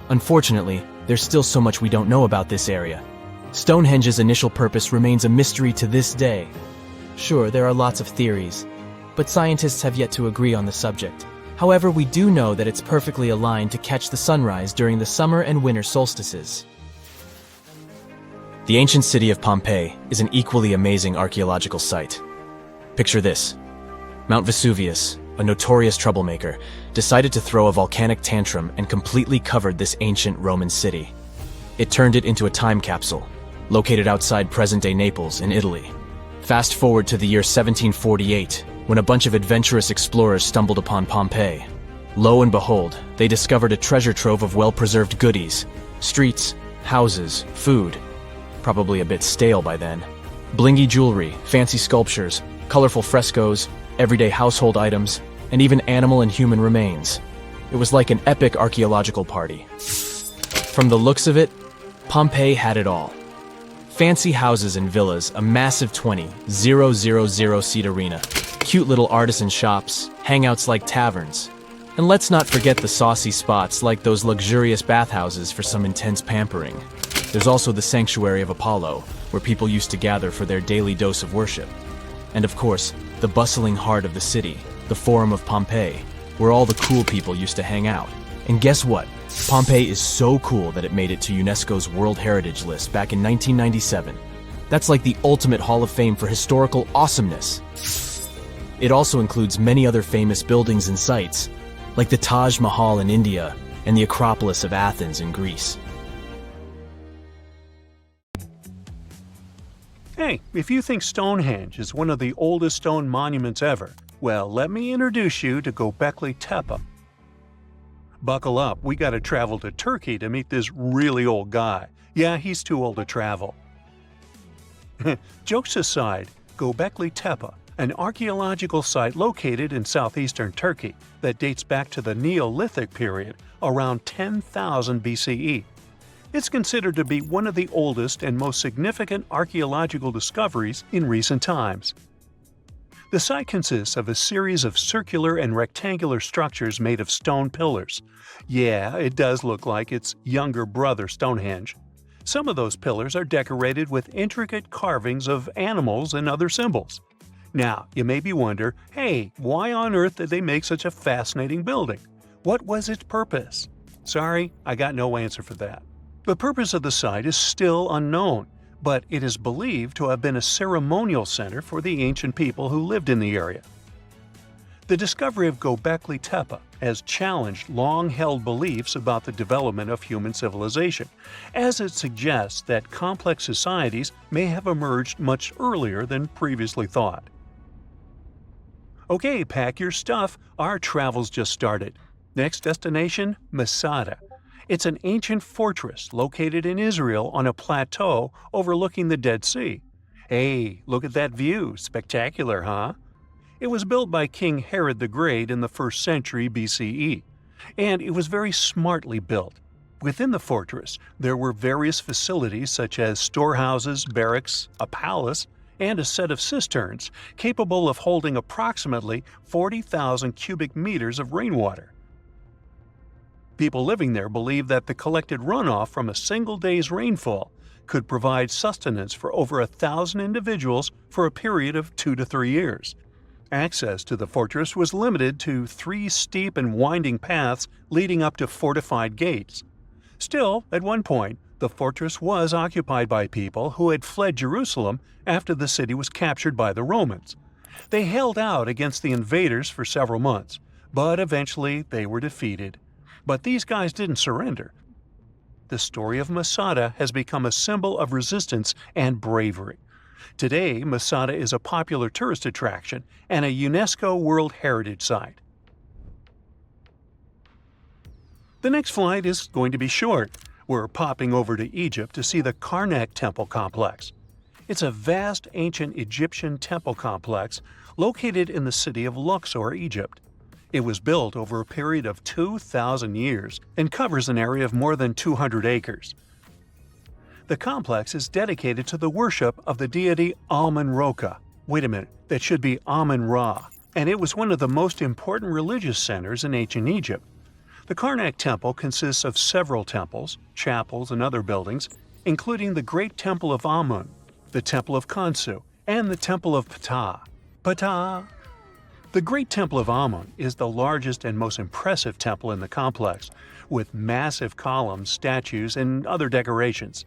Unfortunately, there's still so much we don't know about this area. Stonehenge's initial purpose remains a mystery to this day. Sure, there are lots of theories, but scientists have yet to agree on the subject. However, we do know that it's perfectly aligned to catch the sunrise during the summer and winter solstices. The ancient city of Pompeii is an equally amazing archaeological site. Picture this: Mount Vesuvius, a notorious troublemaker, decided to throw a volcanic tantrum and completely covered this ancient Roman city. It turned it into a time capsule, located outside present-day Naples in Italy. Fast forward to the year 1748, when a bunch of adventurous explorers stumbled upon Pompeii. Lo and behold, they discovered a treasure trove of well-preserved goodies: streets, houses, food. Probably a bit stale by then. Blingy jewelry, fancy sculptures, colorful frescoes, everyday household items, and even animal and human remains. It was like an epic archaeological party. From the looks of it, Pompeii had it all. Fancy houses and villas, a massive 20,000-seat arena, cute little artisan shops, hangouts like taverns. And let's not forget the saucy spots like those luxurious bathhouses for some intense pampering. There's also the Sanctuary of Apollo, where people used to gather for their daily dose of worship. And of course, the bustling heart of the city, the Forum of Pompeii, where all the cool people used to hang out. And guess what? Pompeii is so cool that it made it to UNESCO's World Heritage List back in 1997. That's like the ultimate Hall of Fame for historical awesomeness. It also includes many other famous buildings and sites, like the Taj Mahal in India and the Acropolis of Athens in Greece. Hey, if you think Stonehenge is one of the oldest stone monuments ever, well, let me introduce you to Göbekli Tepe. Buckle up, we gotta travel to Turkey to meet this really old guy. Yeah, he's too old to travel. Jokes aside, Göbekli Tepe, an archaeological site located in southeastern Turkey that dates back to the Neolithic period around 10,000 BCE. It's considered to be one of the oldest and most significant archaeological discoveries in recent times. The site consists of a series of circular and rectangular structures made of stone pillars. Yeah, it does look like its younger brother Stonehenge. Some of those pillars are decorated with intricate carvings of animals and other symbols. Now, you maybe wonder, hey, why on earth did they make such a fascinating building? What was its purpose? Sorry, I got no answer for that. The purpose of the site is still unknown, but it is believed to have been a ceremonial center for the ancient people who lived in the area. The discovery of Göbekli Tepe has challenged long-held beliefs about the development of human civilization, as it suggests that complex societies may have emerged much earlier than previously thought. Okay, pack your stuff, our travel's just started. Next destination, Masada. It's an ancient fortress located in Israel on a plateau overlooking the Dead Sea. Hey, look at that view, spectacular, huh? It was built by King Herod the Great in the 1st century BCE, and it was very smartly built. Within the fortress, there were various facilities such as storehouses, barracks, a palace, and a set of cisterns capable of holding approximately 40,000 cubic meters of rainwater. People living there believed that the collected runoff from a single day's rainfall could provide sustenance for over 1,000 individuals for a period of 2 to 3 years. Access to the fortress was limited to 3 steep and winding paths leading up to fortified gates. Still, at one point, the fortress was occupied by people who had fled Jerusalem after the city was captured by the Romans. They held out against the invaders for several months, but eventually they were defeated. But these guys didn't surrender. The story of Masada has become a symbol of resistance and bravery. Today, Masada is a popular tourist attraction and a UNESCO World Heritage Site. The next flight is going to be short. We're popping over to Egypt to see the Karnak Temple complex. It's a vast ancient Egyptian temple complex located in the city of Luxor, Egypt. It was built over a period of 2,000 years and covers an area of more than 200 acres. The complex is dedicated to the worship of the deity Amun-Roka. Wait a minute, that should be Amun-Ra, and it was one of the most important religious centers in ancient Egypt. The Karnak Temple consists of several temples, chapels, and other buildings, including the Great Temple of Amun, the Temple of Khonsu, and the Temple of Ptah. Ptah! The Great Temple of Amun is the largest and most impressive temple in the complex, with massive columns, statues, and other decorations.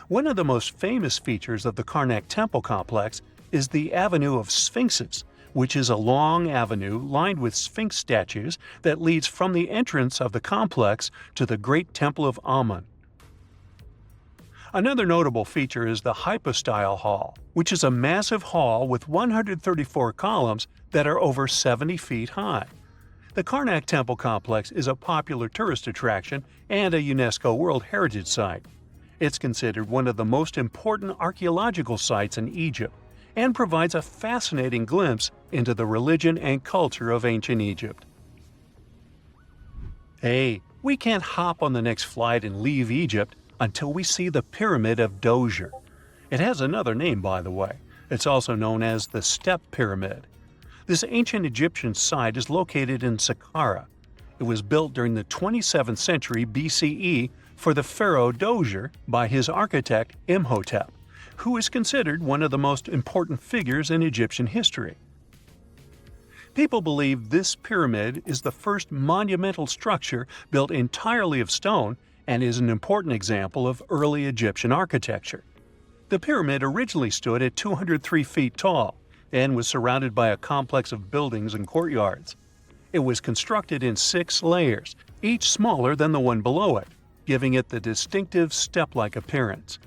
One of the most famous features of the Karnak Temple complex is the Avenue of Sphinxes, which is a long avenue lined with Sphinx statues that leads from the entrance of the complex to the Great Temple of Amun. Another notable feature is the Hypostyle Hall, which is a massive hall with 134 columns that are over 70 feet high. The Karnak Temple complex is a popular tourist attraction and a UNESCO World Heritage Site. It's considered one of the most important archaeological sites in Egypt and provides a fascinating glimpse into the religion and culture of ancient Egypt. Hey, we can't hop on the next flight and leave Egypt until we see the Pyramid of Djoser. It has another name, by the way. It's also known as the Step Pyramid. This ancient Egyptian site is located in Saqqara. It was built during the 27th century BCE for the pharaoh Djoser by his architect Imhotep, who is considered one of the most important figures in Egyptian history. People believe this pyramid is the first monumental structure built entirely of stone and is an important example of early Egyptian architecture. The pyramid originally stood at 203 feet tall and was surrounded by a complex of buildings and courtyards. It was constructed in 6 layers, each smaller than the one below it, giving it the distinctive step-like appearance.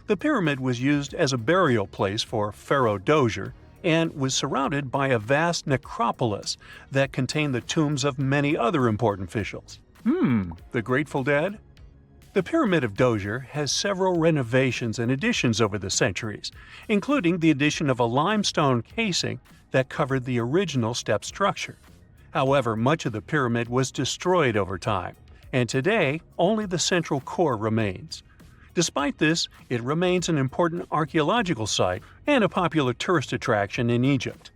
The pyramid was used as a burial place for Pharaoh Djoser and was surrounded by a vast necropolis that contained the tombs of many other important officials. The Grateful Dead? The Pyramid of Djoser has several renovations and additions over the centuries, including the addition of a limestone casing that covered the original step structure. However, much of the pyramid was destroyed over time, and today only the central core remains. Despite this, it remains an important archaeological site and a popular tourist attraction in Egypt.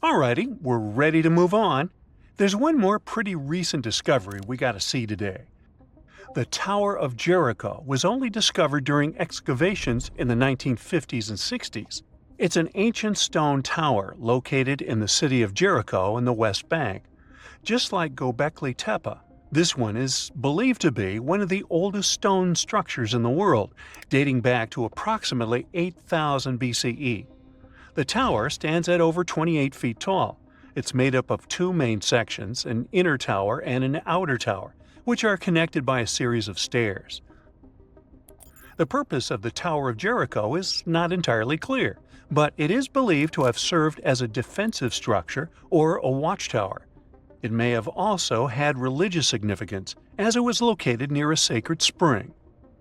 Alrighty, we're ready to move on. There's one more pretty recent discovery we gotta see today. The Tower of Jericho was only discovered during excavations in the 1950s and 60s. It's an ancient stone tower located in the city of Jericho in the West Bank. Just like Göbekli Tepe, this one is believed to be one of the oldest stone structures in the world, dating back to approximately 8000 BCE. The tower stands at over 28 feet tall. It's made up of two main sections, an inner tower and an outer tower, which are connected by a series of stairs. The purpose of the Tower of Jericho is not entirely clear, but it is believed to have served as a defensive structure or a watchtower. It may have also had religious significance, as it was located near a sacred spring.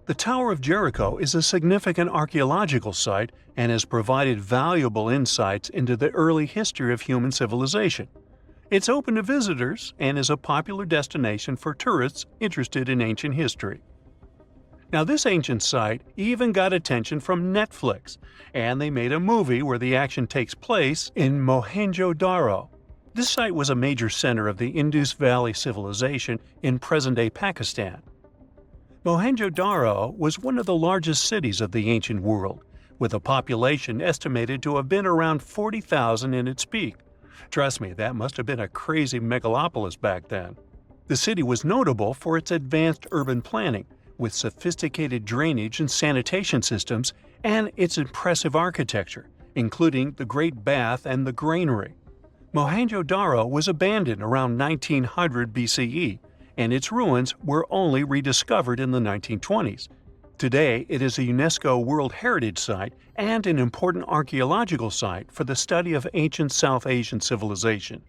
The Tower of Jericho is a significant archaeological site and has provided valuable insights into the early history of human civilization. It's open to visitors and is a popular destination for tourists interested in ancient history. Now, this ancient site even got attention from Netflix, and they made a movie where the action takes place in Mohenjo-daro. This site was a major center of the Indus Valley civilization in present-day Pakistan. Mohenjo-daro was one of the largest cities of the ancient world, with a population estimated to have been around 40,000 in its peak. Trust me, that must have been a crazy megalopolis back then. The city was notable for its advanced urban planning, with sophisticated drainage and sanitation systems, and its impressive architecture, including the Great Bath and the Granary. Mohenjo-daro was abandoned around 1900 BCE, and its ruins were only rediscovered in the 1920s. Today, it is a UNESCO World Heritage Site and an important archaeological site for the study of ancient South Asian civilization.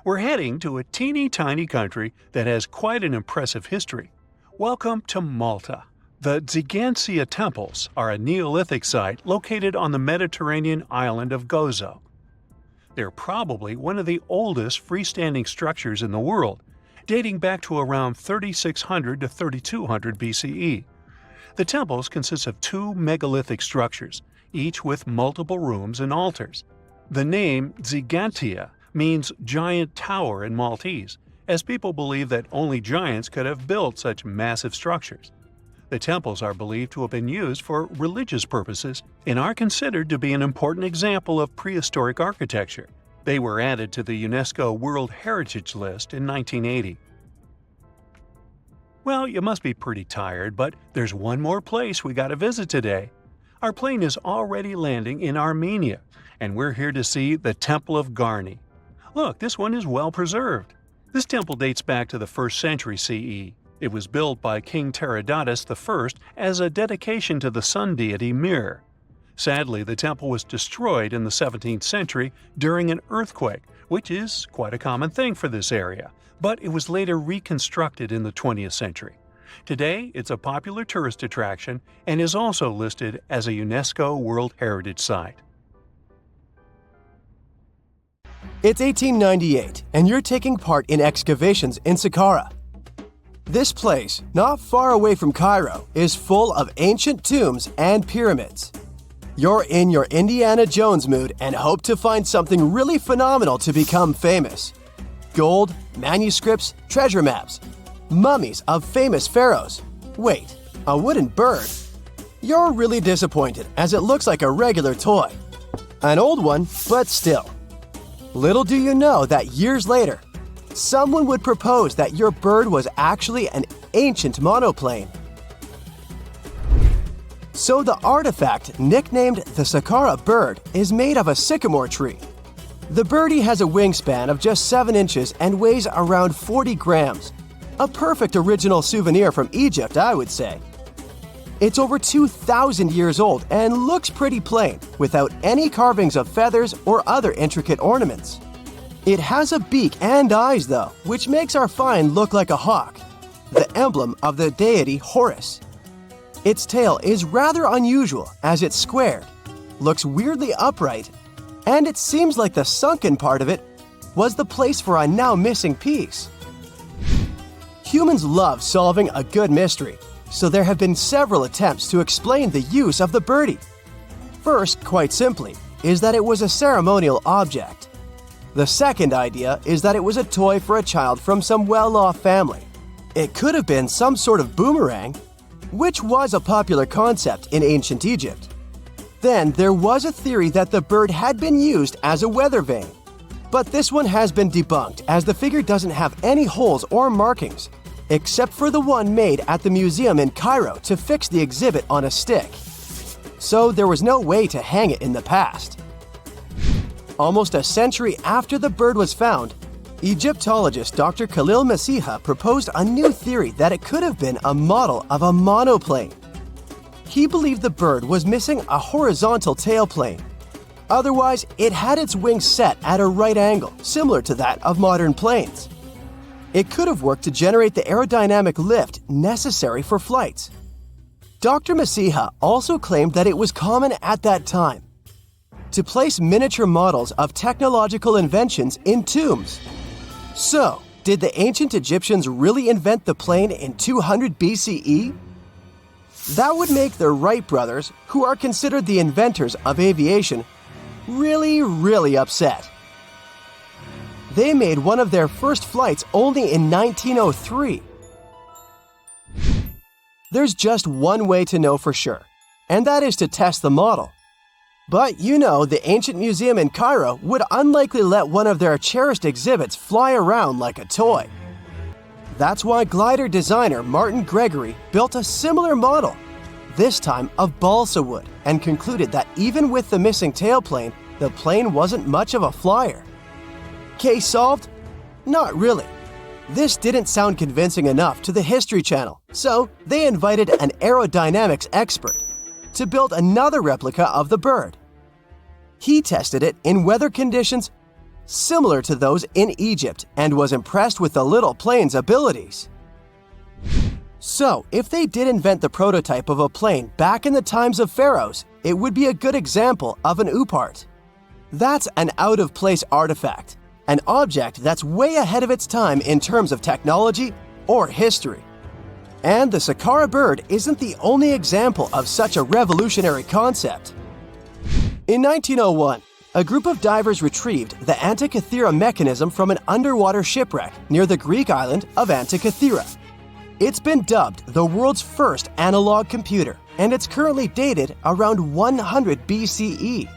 We're heading to a teeny-tiny country that has quite an impressive history. Welcome to Malta. The Ġgantija temples are a Neolithic site located on the Mediterranean island of Gozo. They're probably one of the oldest freestanding structures in the world, dating back to around 3600 to 3200 BCE. The temples consist of two megalithic structures, each with multiple rooms and altars. The name Ġgantija means giant tower in Maltese, as people believe that only giants could have built such massive structures. The temples are believed to have been used for religious purposes and are considered to be an important example of prehistoric architecture. They were added to the UNESCO World Heritage List in 1980. Well, you must be pretty tired, but there's one more place we gotta visit today. Our plane is already landing in Armenia, and we're here to see the Temple of Garni. Look, this one is well preserved. This temple dates back to the 1st century CE. It was built by King Tiridates I as a dedication to the sun deity Mir. Sadly, the temple was destroyed in the 17th century during an earthquake, which is quite a common thing for this area, but it was later reconstructed in the 20th century. Today, it's a popular tourist attraction and is also listed as a UNESCO World Heritage Site. It's 1898, and you're taking part in excavations in Saqqara. This place, not far away from Cairo, is full of ancient tombs and pyramids. You're in your Indiana Jones mood and hope to find something really phenomenal to become famous. Gold, manuscripts, treasure maps, mummies of famous pharaohs. Wait, a wooden bird? You're really disappointed as it looks like a regular toy. An old one, but still. Little do you know that years later, someone would propose that your bird was actually an ancient monoplane. So the artifact, nicknamed the Saqqara Bird, is made of a sycamore tree. The birdie has a wingspan of just 7 inches and weighs around 40 grams. A perfect original souvenir from Egypt, I would say. It's over 2,000 years old and looks pretty plain, without any carvings of feathers or other intricate ornaments. It has a beak and eyes though, which makes our find look like a hawk, the emblem of the deity Horus. Its tail is rather unusual as it's squared, looks weirdly upright, and it seems like the sunken part of it was the place for a now missing piece. Humans love solving a good mystery, so there have been several attempts to explain the use of the birdie. First, quite simply, is that it was a ceremonial object. The second idea is that it was a toy for a child from some well-off family. It could have been some sort of boomerang, which was a popular concept in ancient Egypt. Then there was a theory that the bird had been used as a weather vane. But this one has been debunked as the figure doesn't have any holes or markings, except for the one made at the museum in Cairo to fix the exhibit on a stick. So there was no way to hang it in the past. Almost a century after the bird was found, Egyptologist Dr. Khalil Masiha proposed a new theory that it could have been a model of a monoplane. He believed the bird was missing a horizontal tailplane. Otherwise, it had its wings set at a right angle, similar to that of modern planes. It could have worked to generate the aerodynamic lift necessary for flights. Dr. Masiha also claimed that it was common at that time to place miniature models of technological inventions in tombs. So, did the ancient Egyptians really invent the plane in 200 BCE? That would make the Wright brothers, who are considered the inventors of aviation, really upset. They made one of their first flights only in 1903. There's just one way to know for sure, and that is to test the model. But you know, the ancient museum in Cairo would unlikely let one of their cherished exhibits fly around like a toy. That's why glider designer Martin Gregory built a similar model, this time of balsa wood, and concluded that even with the missing tailplane, the plane wasn't much of a flyer. Case solved? Not really. This didn't sound convincing enough to the History Channel, so they invited an aerodynamics expert to build another replica of the bird. He tested it in weather conditions similar to those in Egypt and was impressed with the little plane's abilities. So, if they did invent the prototype of a plane back in the times of pharaohs, it would be a good example of an oupart. That's an out-of-place artifact, an object that's way ahead of its time in terms of technology or history. And the Saqqara Bird isn't the only example of such a revolutionary concept. In 1901, a group of divers retrieved the Antikythera mechanism from an underwater shipwreck near the Greek island of Antikythera. It's been dubbed the world's first analog computer, and it's currently dated around 100 BCE.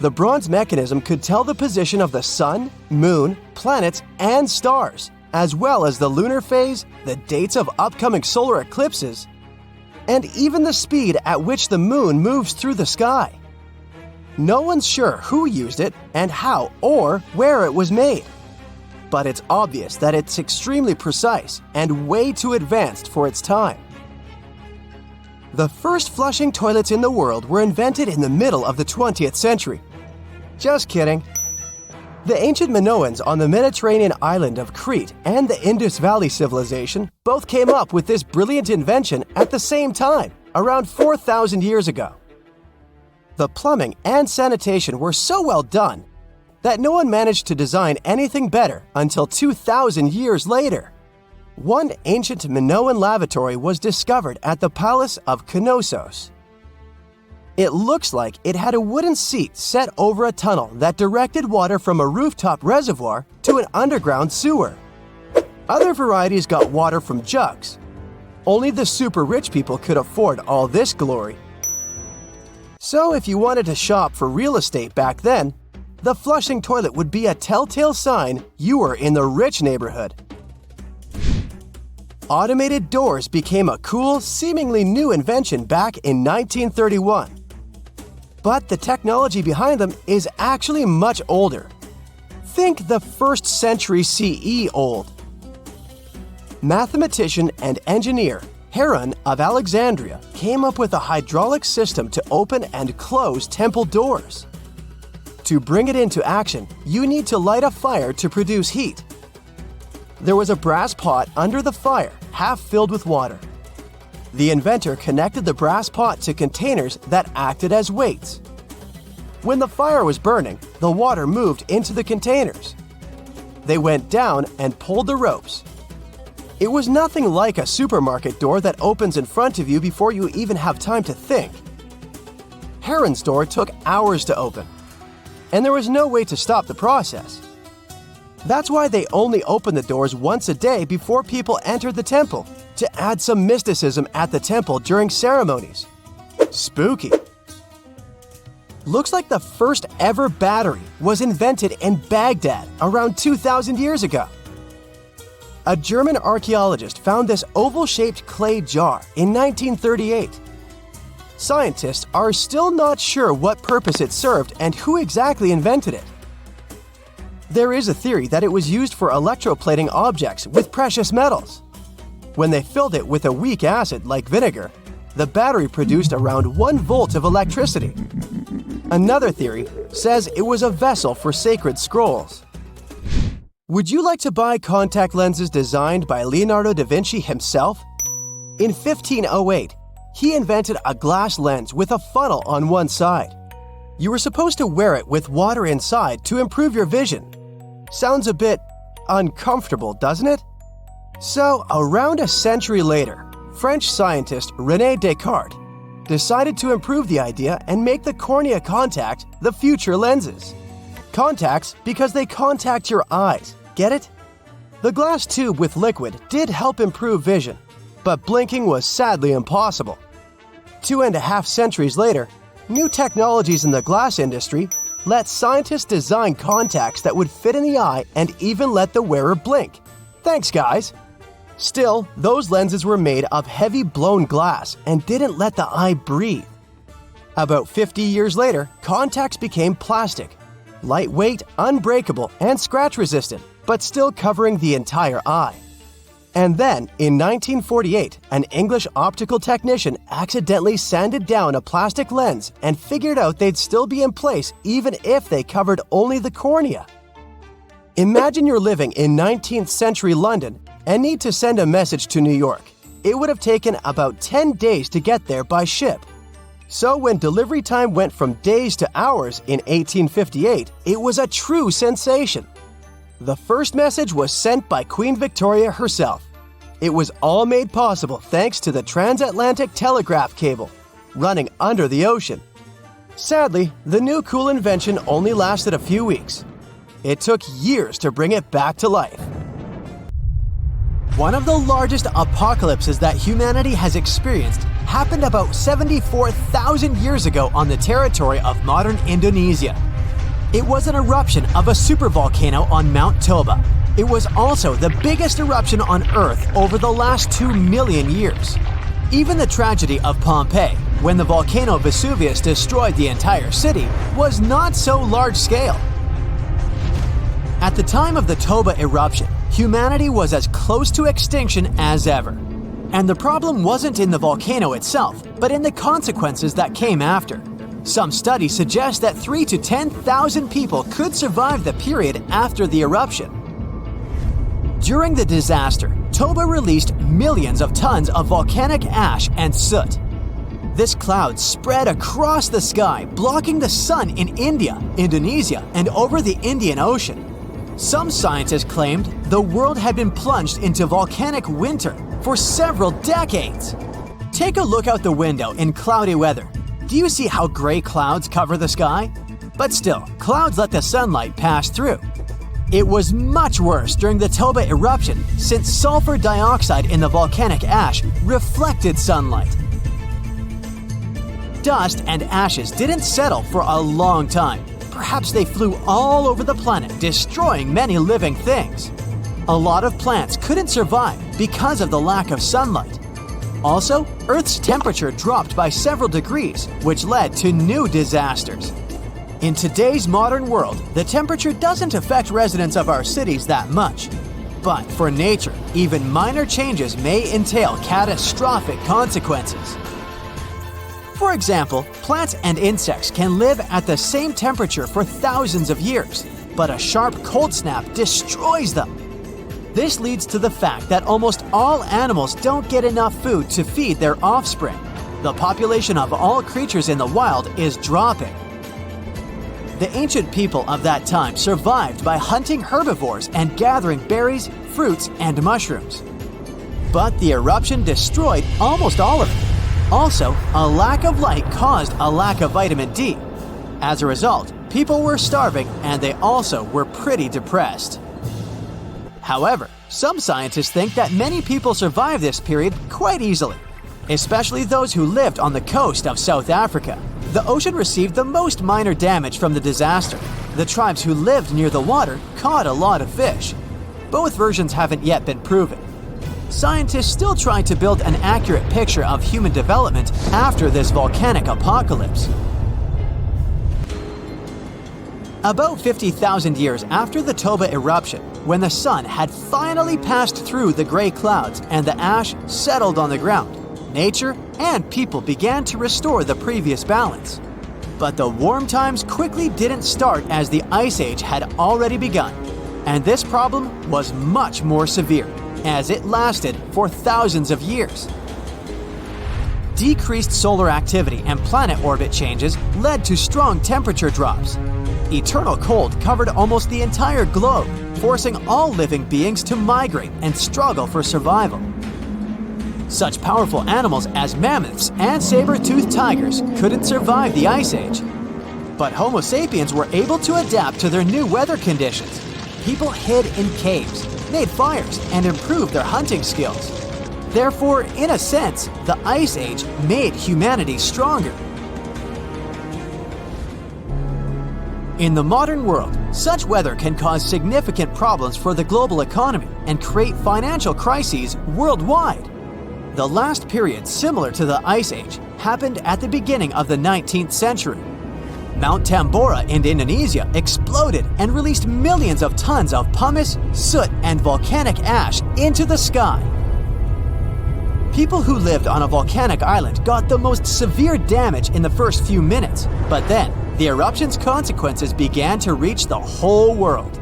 The bronze mechanism could tell the position of the sun, moon, planets, and stars, as well as the lunar phase, the dates of upcoming solar eclipses, and even the speed at which the moon moves through the sky. No one's sure who used it and how or where it was made. But it's obvious that it's extremely precise and way too advanced for its time. The first flushing toilets in the world were invented in the middle of the 20th century. Just kidding. The ancient Minoans on the Mediterranean island of Crete and the Indus Valley civilization both came up with this brilliant invention at the same time, around 4,000 years ago. The plumbing and sanitation were so well done that no one managed to design anything better until 2,000 years later. One ancient Minoan lavatory was discovered at the Palace of Knossos. It looks like it had a wooden seat set over a tunnel that directed water from a rooftop reservoir to an underground sewer. Other varieties got water from jugs. Only the super rich people could afford all this glory. So if you wanted to shop for real estate back then, the flushing toilet would be a telltale sign you were in the rich neighborhood. Automated doors became a cool, seemingly new invention back in 1931. But the technology behind them is actually much older. Think the 1st century CE old. mathematician and engineer Heron of Alexandria came up with a hydraulic system to open and close temple doors. To bring it into action, you need to light a fire to produce heat. There was a brass pot under the fire, half filled with water. The inventor connected the brass pot to containers that acted as weights. When the fire was burning, the water moved into the containers. They went down and pulled the ropes. It was nothing like a supermarket door that opens in front of you before you even have time to think. Heron's door took hours to open, and there was no way to stop the process. That's why they only opened the doors once a day before people entered the temple, to add some mysticism at the temple during ceremonies. Spooky. Looks like the first ever battery was invented in Baghdad around 2,000 years ago. A German archaeologist found this oval-shaped clay jar in 1938. Scientists are still not sure what purpose it served and who exactly invented it. There is a theory that it was used for electroplating objects with precious metals. When they filled it with a weak acid like vinegar, the battery produced around 1 volt of electricity. Another theory says it was a vessel for sacred scrolls. Would you like to buy contact lenses designed by Leonardo da Vinci himself? In 1508, he invented a glass lens with a funnel on one side. You were supposed to wear it with water inside to improve your vision. Sounds a bit uncomfortable, doesn't it? So, around a century later, French scientist René Descartes decided to improve the idea and make the cornea contact the future lenses. Contacts because they contact your eyes, get it? The glass tube with liquid did help improve vision, but blinking was sadly impossible. 2.5 centuries later, new technologies in the glass industry let scientists design contacts that would fit in the eye and even let the wearer blink. Thanks, guys! Still, those lenses were made of heavy blown glass and didn't let the eye breathe. About 50 years later, contacts became plastic, lightweight, unbreakable, and scratch-resistant, but still covering the entire eye. And then, in 1948, an English optical technician accidentally sanded down a plastic lens and figured out they'd still be in place even if they covered only the cornea. Imagine you're living in 19th century London and need to send a message to New York. It would have taken about 10 days to get there by ship. So when delivery time went from days to hours in 1858, it was a true sensation. The first message was sent by Queen Victoria herself. It was all made possible thanks to the transatlantic telegraph cable, running under the ocean. Sadly, the new cool invention only lasted a few weeks. It took years to bring it back to life. One of the largest apocalypses that humanity has experienced happened about 74,000 years ago on the territory of modern Indonesia. It was an eruption of a supervolcano on Mount Toba. It was also the biggest eruption on Earth over the last 2 million years. Even the tragedy of Pompeii, when the volcano Vesuvius destroyed the entire city, was not so large-scale. At the time of the Toba eruption, humanity was as close to extinction as ever. And the problem wasn't in the volcano itself, but in the consequences that came after. Some studies suggest that 3,000 to 10,000 people could survive the period after the eruption. During the disaster, Toba released millions of tons of volcanic ash and soot. This cloud spread across the sky, blocking the sun in India, Indonesia, and over the Indian Ocean. Some scientists claimed the world had been plunged into volcanic winter for several decades. Take a look out the window in cloudy weather. Do you see how gray clouds cover the sky? But still, clouds let the sunlight pass through. It was much worse during the Toba eruption since sulfur dioxide in the volcanic ash reflected sunlight. Dust and ashes didn't settle for a long time. Perhaps they flew all over the planet, destroying many living things. A lot of plants couldn't survive because of the lack of sunlight. Also, Earth's temperature dropped by several degrees, which led to new disasters. In today's modern world, the temperature doesn't affect residents of our cities that much. But for nature, even minor changes may entail catastrophic consequences. For example, plants and insects can live at the same temperature for thousands of years, but a sharp cold snap destroys them. This leads to the fact that almost all animals don't get enough food to feed their offspring. The population of all creatures in the wild is dropping. The ancient people of that time survived by hunting herbivores and gathering berries, fruits, and mushrooms. But the eruption destroyed almost all of it. Also, a lack of light caused a lack of vitamin D. As a result, people were starving and they also were pretty depressed. However, some scientists think that many people survived this period quite easily, especially those who lived on the coast of South Africa. The ocean received the most minor damage from the disaster. The tribes who lived near the water caught a lot of fish. Both versions haven't yet been proven. Scientists still try to build an accurate picture of human development after this volcanic apocalypse. About 50,000 years after the Toba eruption, when the sun had finally passed through the gray clouds and the ash settled on the ground, nature and people began to restore the previous balance. But the warm times quickly didn't start as the Ice Age had already begun, and this problem was much more severe, as it lasted for thousands of years. Decreased solar activity and planet orbit changes led to strong temperature drops. Eternal cold covered almost the entire globe, forcing all living beings to migrate and struggle for survival. Such powerful animals as mammoths and saber-toothed tigers couldn't survive the Ice Age. But Homo sapiens were able to adapt to their new weather conditions. People hid in caves, made fires, and improved their hunting skills. Therefore, in a sense, the Ice Age made humanity stronger. In the modern world, such weather can cause significant problems for the global economy and create financial crises worldwide. The last period similar to the Ice Age happened at the beginning of the 19th century. Mount Tambora in Indonesia exploded and released millions of tons of pumice, soot, and volcanic ash into the sky. People who lived on a volcanic island got the most severe damage in the first few minutes, but then the eruption's consequences began to reach the whole world.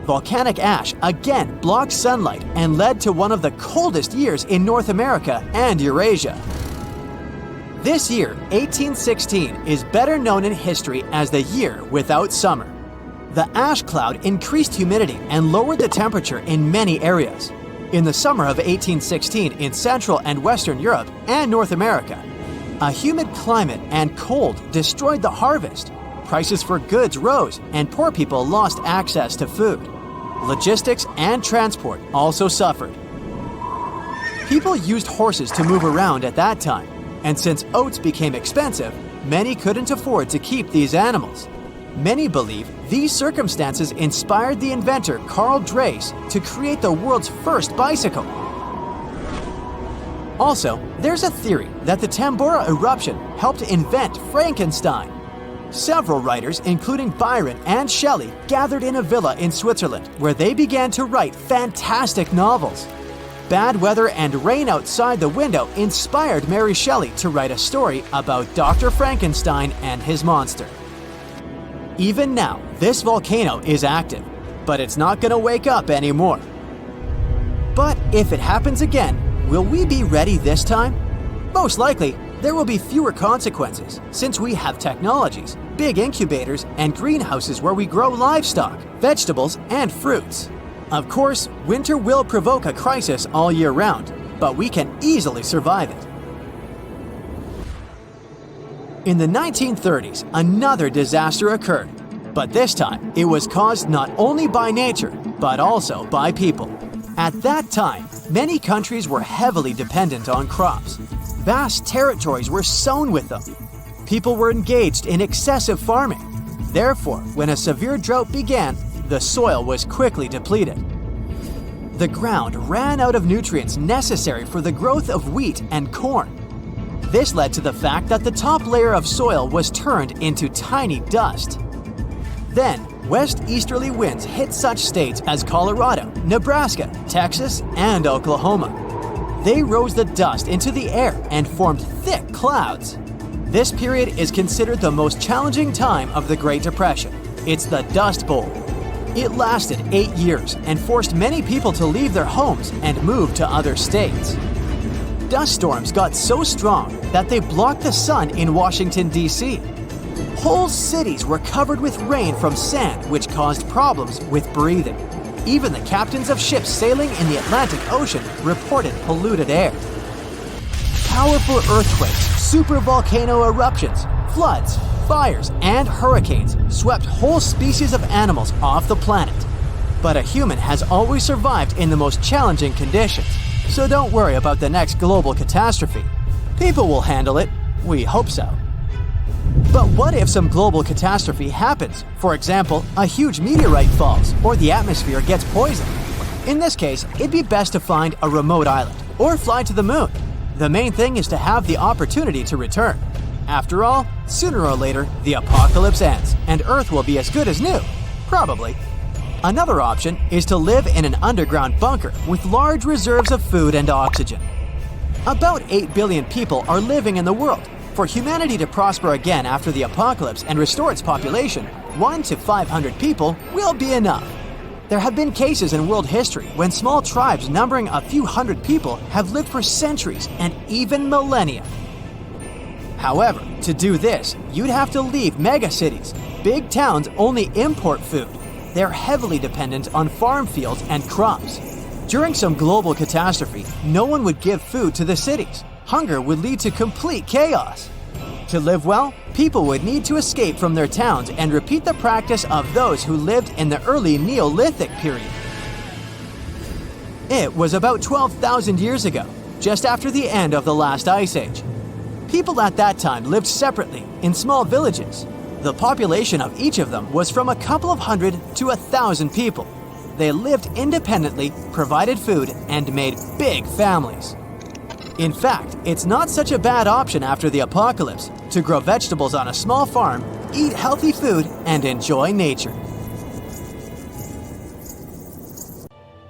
Volcanic ash again blocked sunlight and led to one of the coldest years in North America and Eurasia. This year, 1816, is better known in history as the year without summer. The ash cloud increased humidity and lowered the temperature in many areas. In the summer of 1816 in Central and Western Europe and North America, a humid climate and cold destroyed the harvest. Prices for goods rose and poor people lost access to food. Logistics and transport also suffered. People used horses to move around at that time, and since oats became expensive, many couldn't afford to keep these animals. Many believe these circumstances inspired the inventor Carl Dreis to create the world's first bicycle. Also, there's a theory that the Tambora eruption helped invent Frankenstein. Several writers, including Byron and Shelley, gathered in a villa in Switzerland where they began to write fantastic novels. Bad weather and rain outside the window inspired Mary Shelley to write a story about Dr. Frankenstein and his monster. Even now, this volcano is active, but it's not going to wake up anymore. But if it happens again, will we be ready this time? Most likely, there will be fewer consequences since we have technologies, big incubators, and greenhouses where we grow livestock, vegetables, and fruits. Of course, winter will provoke a crisis all year round, but we can easily survive it. In the 1930s, another disaster occurred, but this time it was caused not only by nature, but also by people. At that time, many countries were heavily dependent on crops. Vast territories were sown with them. People were engaged in excessive farming. Therefore, when a severe drought began, the soil was quickly depleted. The ground ran out of nutrients necessary for the growth of wheat and corn. This led to the fact that the top layer of soil was turned into tiny dust. Then, west-easterly winds hit such states as Colorado, Nebraska, Texas, and Oklahoma. They rose the dust into the air and formed thick clouds. This period is considered the most challenging time of the Great Depression. It's the Dust Bowl. It lasted 8 years and forced many people to leave their homes and move to other states. Dust storms got so strong that they blocked the sun in Washington, D.C. Whole cities were covered with rain from sand, which caused problems with breathing. Even the captains of ships sailing in the Atlantic Ocean reported polluted air. Powerful earthquakes, supervolcano eruptions, floods, fires, and hurricanes swept whole species of animals off the planet. But a human has always survived in the most challenging conditions, so don't worry about the next global catastrophe. People will handle it. We hope so. But what if some global catastrophe happens? For example, a huge meteorite falls or the atmosphere gets poisoned. In this case, it'd be best to find a remote island or fly to the moon. The main thing is to have the opportunity to return. After all, sooner or later, the apocalypse ends and Earth will be as good as new. Probably. Another option is to live in an underground bunker with large reserves of food and oxygen. About 8 billion people are living in the world. For humanity to prosper again after the apocalypse and restore its population, 1 to 500 people will be enough. There have been cases in world history when small tribes numbering a few hundred people have lived for centuries and even millennia. However, to do this, you'd have to leave megacities. Big towns only import food. They're heavily dependent on farm fields and crops. During some global catastrophe, no one would give food to the cities. Hunger would lead to complete chaos. To live well, people would need to escape from their towns and repeat the practice of those who lived in the early Neolithic period. It was about 12,000 years ago, just after the end of the last ice age. People at that time lived separately in small villages. The population of each of them was from a couple of hundred to 1,000 people. They lived independently, provided food, and made big families. In fact, it's not such a bad option after the apocalypse to grow vegetables on a small farm, eat healthy food, and enjoy nature.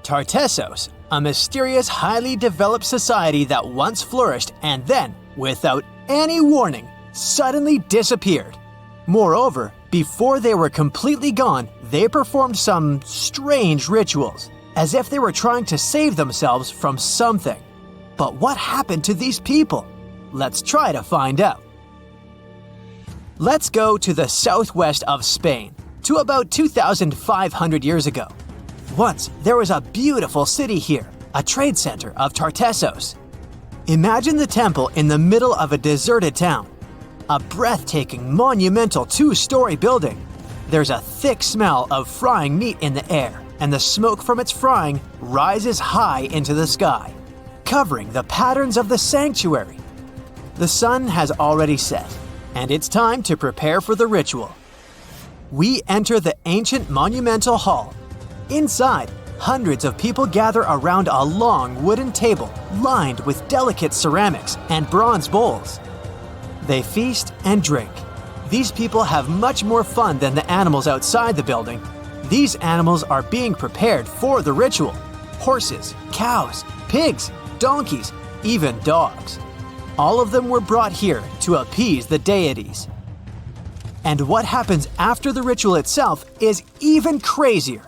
Tartessos, a mysterious, highly developed society that once flourished and then, without any warning, suddenly disappeared. Moreover, before they were completely gone, they performed some strange rituals, as if they were trying to save themselves from something. But what happened to these people? Let's try to find out. Let's go to the southwest of Spain, to about 2,500 years ago. Once, there was a beautiful city here, a trade center of Tartessos. Imagine the temple in the middle of a deserted town. A breathtaking, monumental 2-story building. There's a thick smell of frying meat in the air, and the smoke from its frying rises high into the sky, covering the patterns of the sanctuary. The sun has already set, and it's time to prepare for the ritual. We enter the ancient monumental hall. Inside, hundreds of people gather around a long wooden table lined with delicate ceramics and bronze bowls. They feast and drink. These people have much more fun than the animals outside the building. These animals are being prepared for the ritual. Horses, cows, pigs, donkeys, even dogs. All of them were brought here to appease the deities. And what happens after the ritual itself is even crazier.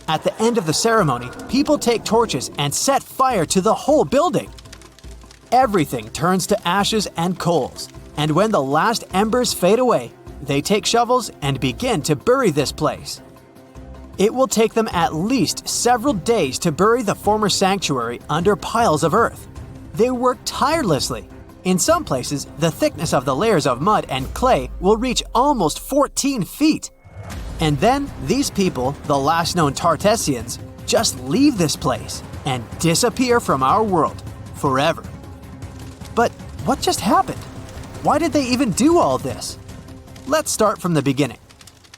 At the end of the ceremony, people take torches and set fire to the whole building. Everything turns to ashes and coals, and when the last embers fade away, they take shovels and begin to bury this place. It will take them at least several days to bury the former sanctuary under piles of earth. They work tirelessly. In some places, the thickness of the layers of mud and clay will reach almost 14 feet. And then, these people, the last known Tartessians, just leave this place and disappear from our world forever. But what just happened? Why did they even do all this? Let's start from the beginning.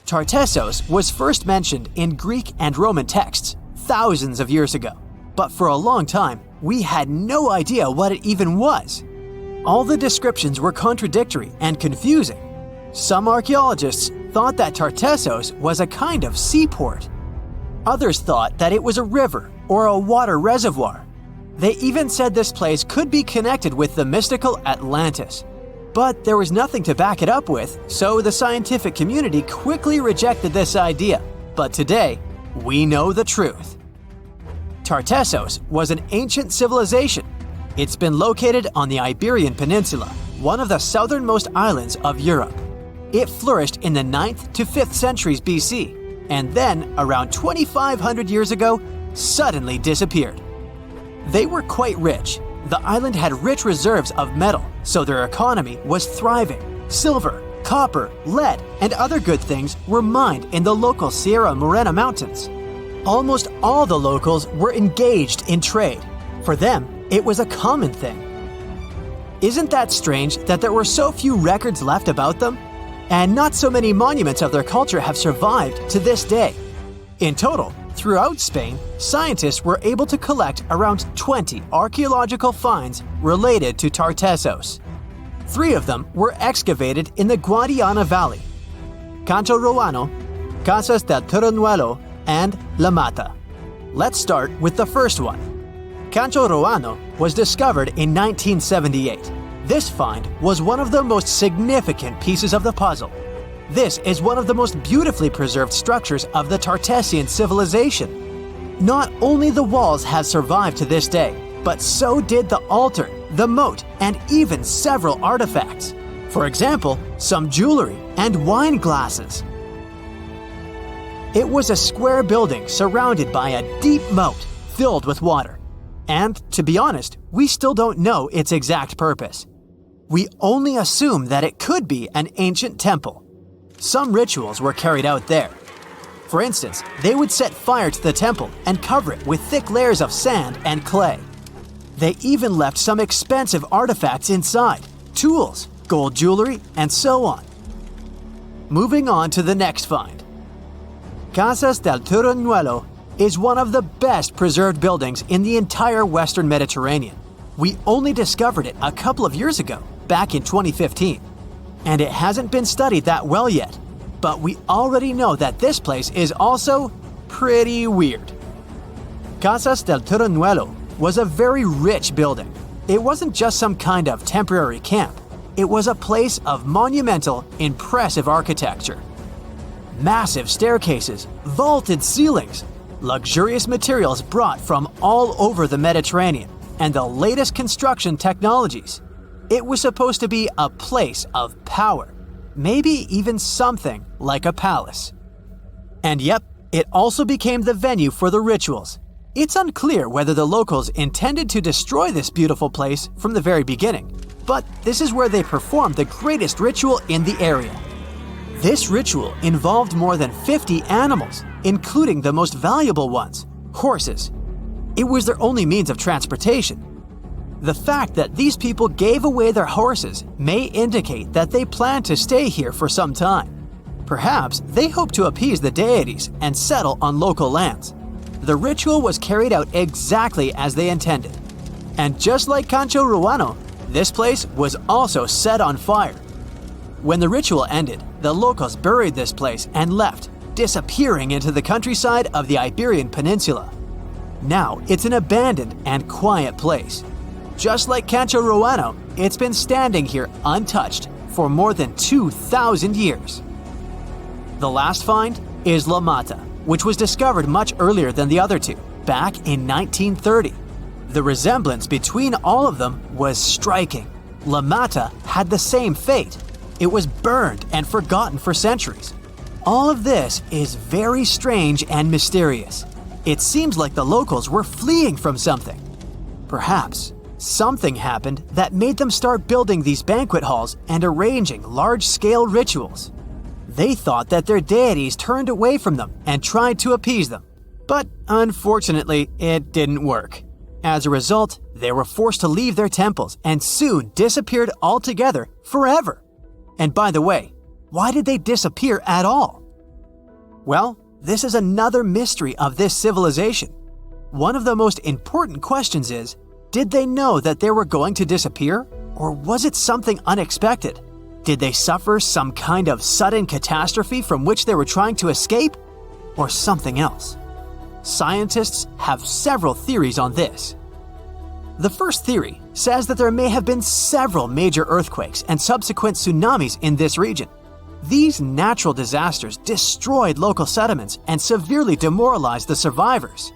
Tartessos was first mentioned in Greek and Roman texts thousands of years ago, but for a long time, we had no idea what it even was. All the descriptions were contradictory and confusing. Some archaeologists thought that Tartessos was a kind of seaport. Others thought that it was a river or a water reservoir. They even said this place could be connected with the mystical Atlantis. But there was nothing to back it up with, so the scientific community quickly rejected this idea. But today, we know the truth. Tartessos was an ancient civilization. It's been located on the Iberian Peninsula, one of the southernmost islands of Europe. It flourished in the 9th to 5th centuries BC, and then, around 2,500 years ago, suddenly disappeared. They were quite rich. The island had rich reserves of metal, so their economy was thriving. Silver, copper, lead, and other good things were mined in the local Sierra Morena Mountains. Almost all the locals were engaged in trade. For them, it was a common thing. Isn't that strange that there were so few records left about them? And not so many monuments of their culture have survived to this day. In total, throughout Spain, scientists were able to collect around 20 archaeological finds related to Tartessos. 3 of them were excavated in the Guadiana Valley: Cancho Roano, Casas del Turnuelo, and La Mata. Let's start with the first one. Cancho Roano was discovered in 1978. This find was one of the most significant pieces of the puzzle. This is one of the most beautifully preserved structures of the Tartessian civilization. Not only the walls have survived to this day, but so did the altar, the moat, and even several artifacts. For example, some jewelry and wine glasses. It was a square building surrounded by a deep moat filled with water. And, to be honest, we still don't know its exact purpose. We only assume that it could be an ancient temple. Some rituals were carried out there. For instance, they would set fire to the temple and cover it with thick layers of sand and clay. They even left some expensive artifacts inside, tools, gold jewelry, and so on. Moving on to the next find. Casas del Turnuelo is one of the best preserved buildings in the entire Western Mediterranean. We only discovered it a couple of years ago, back in 2015. And it hasn't been studied that well yet. But we already know that this place is also pretty weird. Casas del Turnuelo was a very rich building. It wasn't just some kind of temporary camp. It was a place of monumental, impressive architecture. Massive staircases, vaulted ceilings, luxurious materials brought from all over the Mediterranean, and the latest construction technologies. It was supposed to be a place of power, maybe even something like a palace. And yep, it also became the venue for the rituals. It's unclear whether the locals intended to destroy this beautiful place from the very beginning, but this is where they performed the greatest ritual in the area. This ritual involved more than 50 animals, including the most valuable ones, horses. It was their only means of transportation. The fact that these people gave away their horses may indicate that they planned to stay here for some time. Perhaps they hoped to appease the deities and settle on local lands. The ritual was carried out exactly as they intended. And just like Cancho Roano, this place was also set on fire. When the ritual ended, the locals buried this place and left, disappearing into the countryside of the Iberian Peninsula. Now it's an abandoned and quiet place. Just like Cancho Roano, it's been standing here untouched for more than 2,000 years. The last find is La Mata, which was discovered much earlier than the other two, back in 1930. The resemblance between all of them was striking. La Mata had the same fate. It was burned and forgotten for centuries. All of this is very strange and mysterious. It seems like the locals were fleeing from something. Perhaps something happened that made them start building these banquet halls and arranging large-scale rituals. They thought that their deities turned away from them and tried to appease them. But unfortunately, it didn't work. As a result, they were forced to leave their temples and soon disappeared altogether forever. And by the way, why did they disappear at all? Well, this is another mystery of this civilization. One of the most important questions is, did they know that they were going to disappear? Or was it something unexpected? Did they suffer some kind of sudden catastrophe from which they were trying to escape? Or something else? Scientists have several theories on this. The first theory says that there may have been several major earthquakes and subsequent tsunamis in this region. These natural disasters destroyed local settlements and severely demoralized the survivors.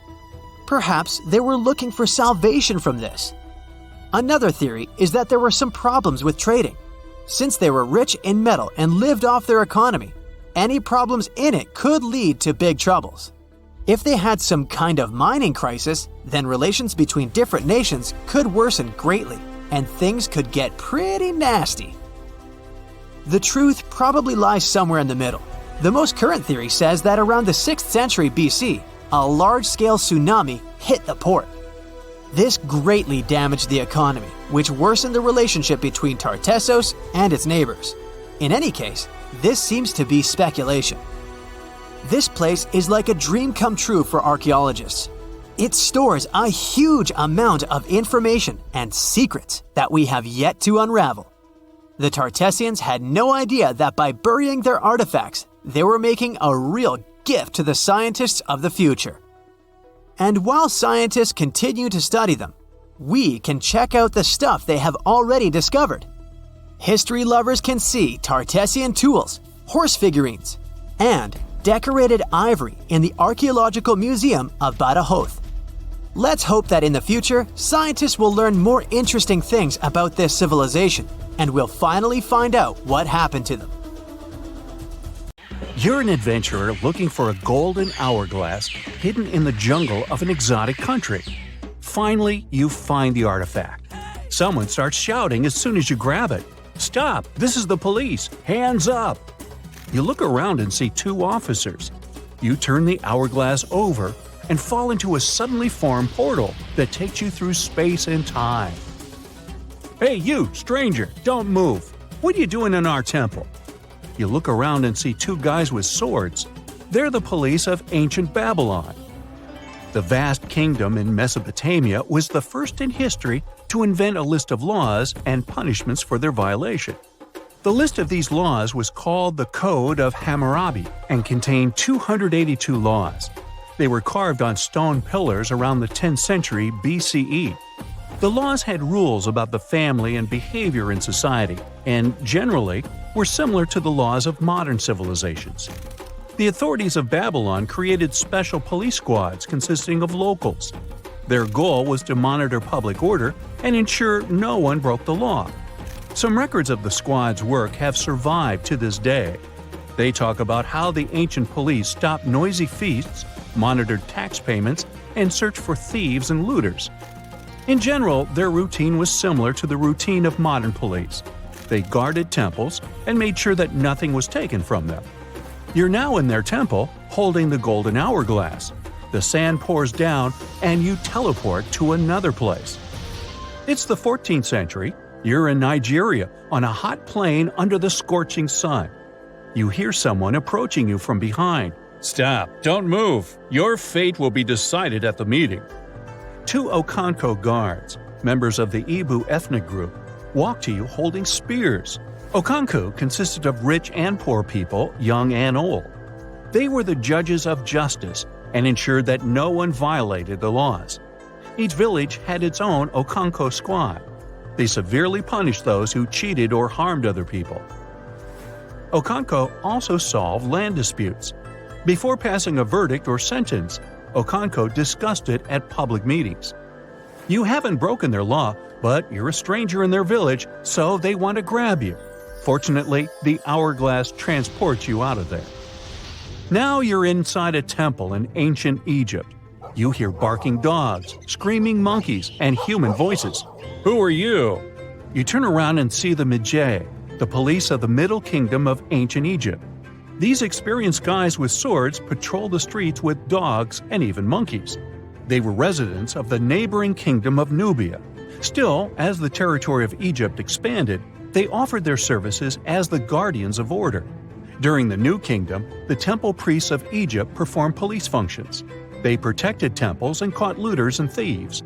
Perhaps they were looking for salvation from this. Another theory is that there were some problems with trading. Since they were rich in metal and lived off their economy, any problems in it could lead to big troubles. If they had some kind of mining crisis, then relations between different nations could worsen greatly, and things could get pretty nasty. The truth probably lies somewhere in the middle. The most current theory says that around the 6th century BC, a large-scale tsunami hit the port. This greatly damaged the economy, which worsened the relationship between Tartessos and its neighbors. In any case, this seems to be speculation. This place is like a dream come true for archaeologists. It stores a huge amount of information and secrets that we have yet to unravel. The Tartessians had no idea that by burying their artifacts, they were making a real gift to the scientists of the future. And while scientists continue to study them, we can check out the stuff they have already discovered. History lovers can see Tartessian tools, horse figurines, and decorated ivory in the Archaeological Museum of Badajoz. Let's hope that in the future, scientists will learn more interesting things about this civilization, and we'll finally find out what happened to them. You're an adventurer looking for a golden hourglass hidden in the jungle of an exotic country. Finally, you find the artifact. Someone starts shouting as soon as you grab it. "Stop! This is the police! Hands up!" You look around and see two officers. You turn the hourglass over and fall into a suddenly formed portal that takes you through space and time. "Hey you, stranger, don't move! What are you doing in our temple?" You look around and see two guys with swords. They're the police of ancient Babylon. The vast kingdom in Mesopotamia was the first in history to invent a list of laws and punishments for their violation. The list of these laws was called the Code of Hammurabi and contained 282 laws. They were carved on stone pillars around the 10th century BCE. The laws had rules about the family and behavior in society, and generally were similar to the laws of modern civilizations. The authorities of Babylon created special police squads consisting of locals. Their goal was to monitor public order and ensure no one broke the law. Some records of the squad's work have survived to this day. They talk about how the ancient police stopped noisy feasts, monitored tax payments, and searched for thieves and looters. In general, their routine was similar to the routine of modern police. They guarded temples and made sure that nothing was taken from them. You're now in their temple, holding the golden hourglass. The sand pours down, and you teleport to another place. It's the 14th century. You're in Nigeria, on a hot plain under the scorching sun. You hear someone approaching you from behind. "Stop! Don't move! Your fate will be decided at the meeting." Two Okanko guards, members of the Ibu ethnic group, walk to you holding spears. Okanko consisted of rich and poor people, young and old. They were the judges of justice and ensured that no one violated the laws. Each village had its own Okanko squad. They severely punished those who cheated or harmed other people. Okanko also solved land disputes. Before passing a verdict or sentence, Okanko discussed it at public meetings. You haven't broken their law, but you're a stranger in their village, so they want to grab you. Fortunately, the hourglass transports you out of there. Now you're inside a temple in ancient Egypt. You hear barking dogs, screaming monkeys, and human voices. "Who are you?" You turn around and see the Magi, the police of the Middle Kingdom of ancient Egypt. These experienced guys with swords patrol the streets with dogs and even monkeys. They were residents of the neighboring kingdom of Nubia. Still, as the territory of Egypt expanded, they offered their services as the guardians of order. During the New Kingdom, the temple priests of Egypt performed police functions. They protected temples and caught looters and thieves.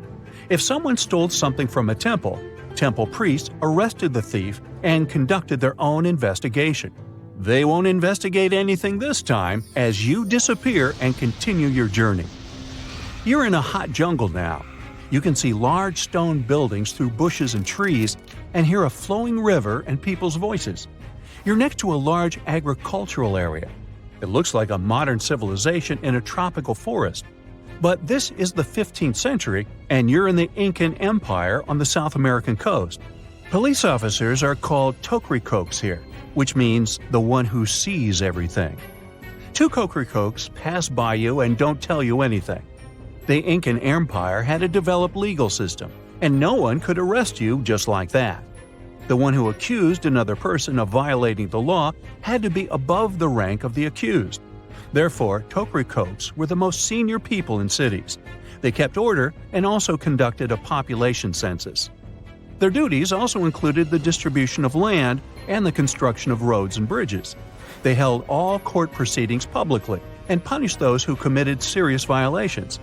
If someone stole something from a temple, temple priests arrested the thief and conducted their own investigation. They won't investigate anything this time as you disappear and continue your journey. You're in a hot jungle now. You can see large stone buildings through bushes and trees and hear a flowing river and people's voices. You're next to a large agricultural area. It looks like a modern civilization in a tropical forest. But this is the 15th century, and you're in the Incan Empire on the South American coast. Police officers are called Cokes here, which means the one who sees everything. Two Cokes pass by you and don't tell you anything. The Incan Empire had a developed legal system, and no one could arrest you just like that. The one who accused another person of violating the law had to be above the rank of the accused. Therefore, Cokes were the most senior people in cities. They kept order and also conducted a population census. Their duties also included the distribution of land and the construction of roads and bridges. They held all court proceedings publicly and punished those who committed serious violations.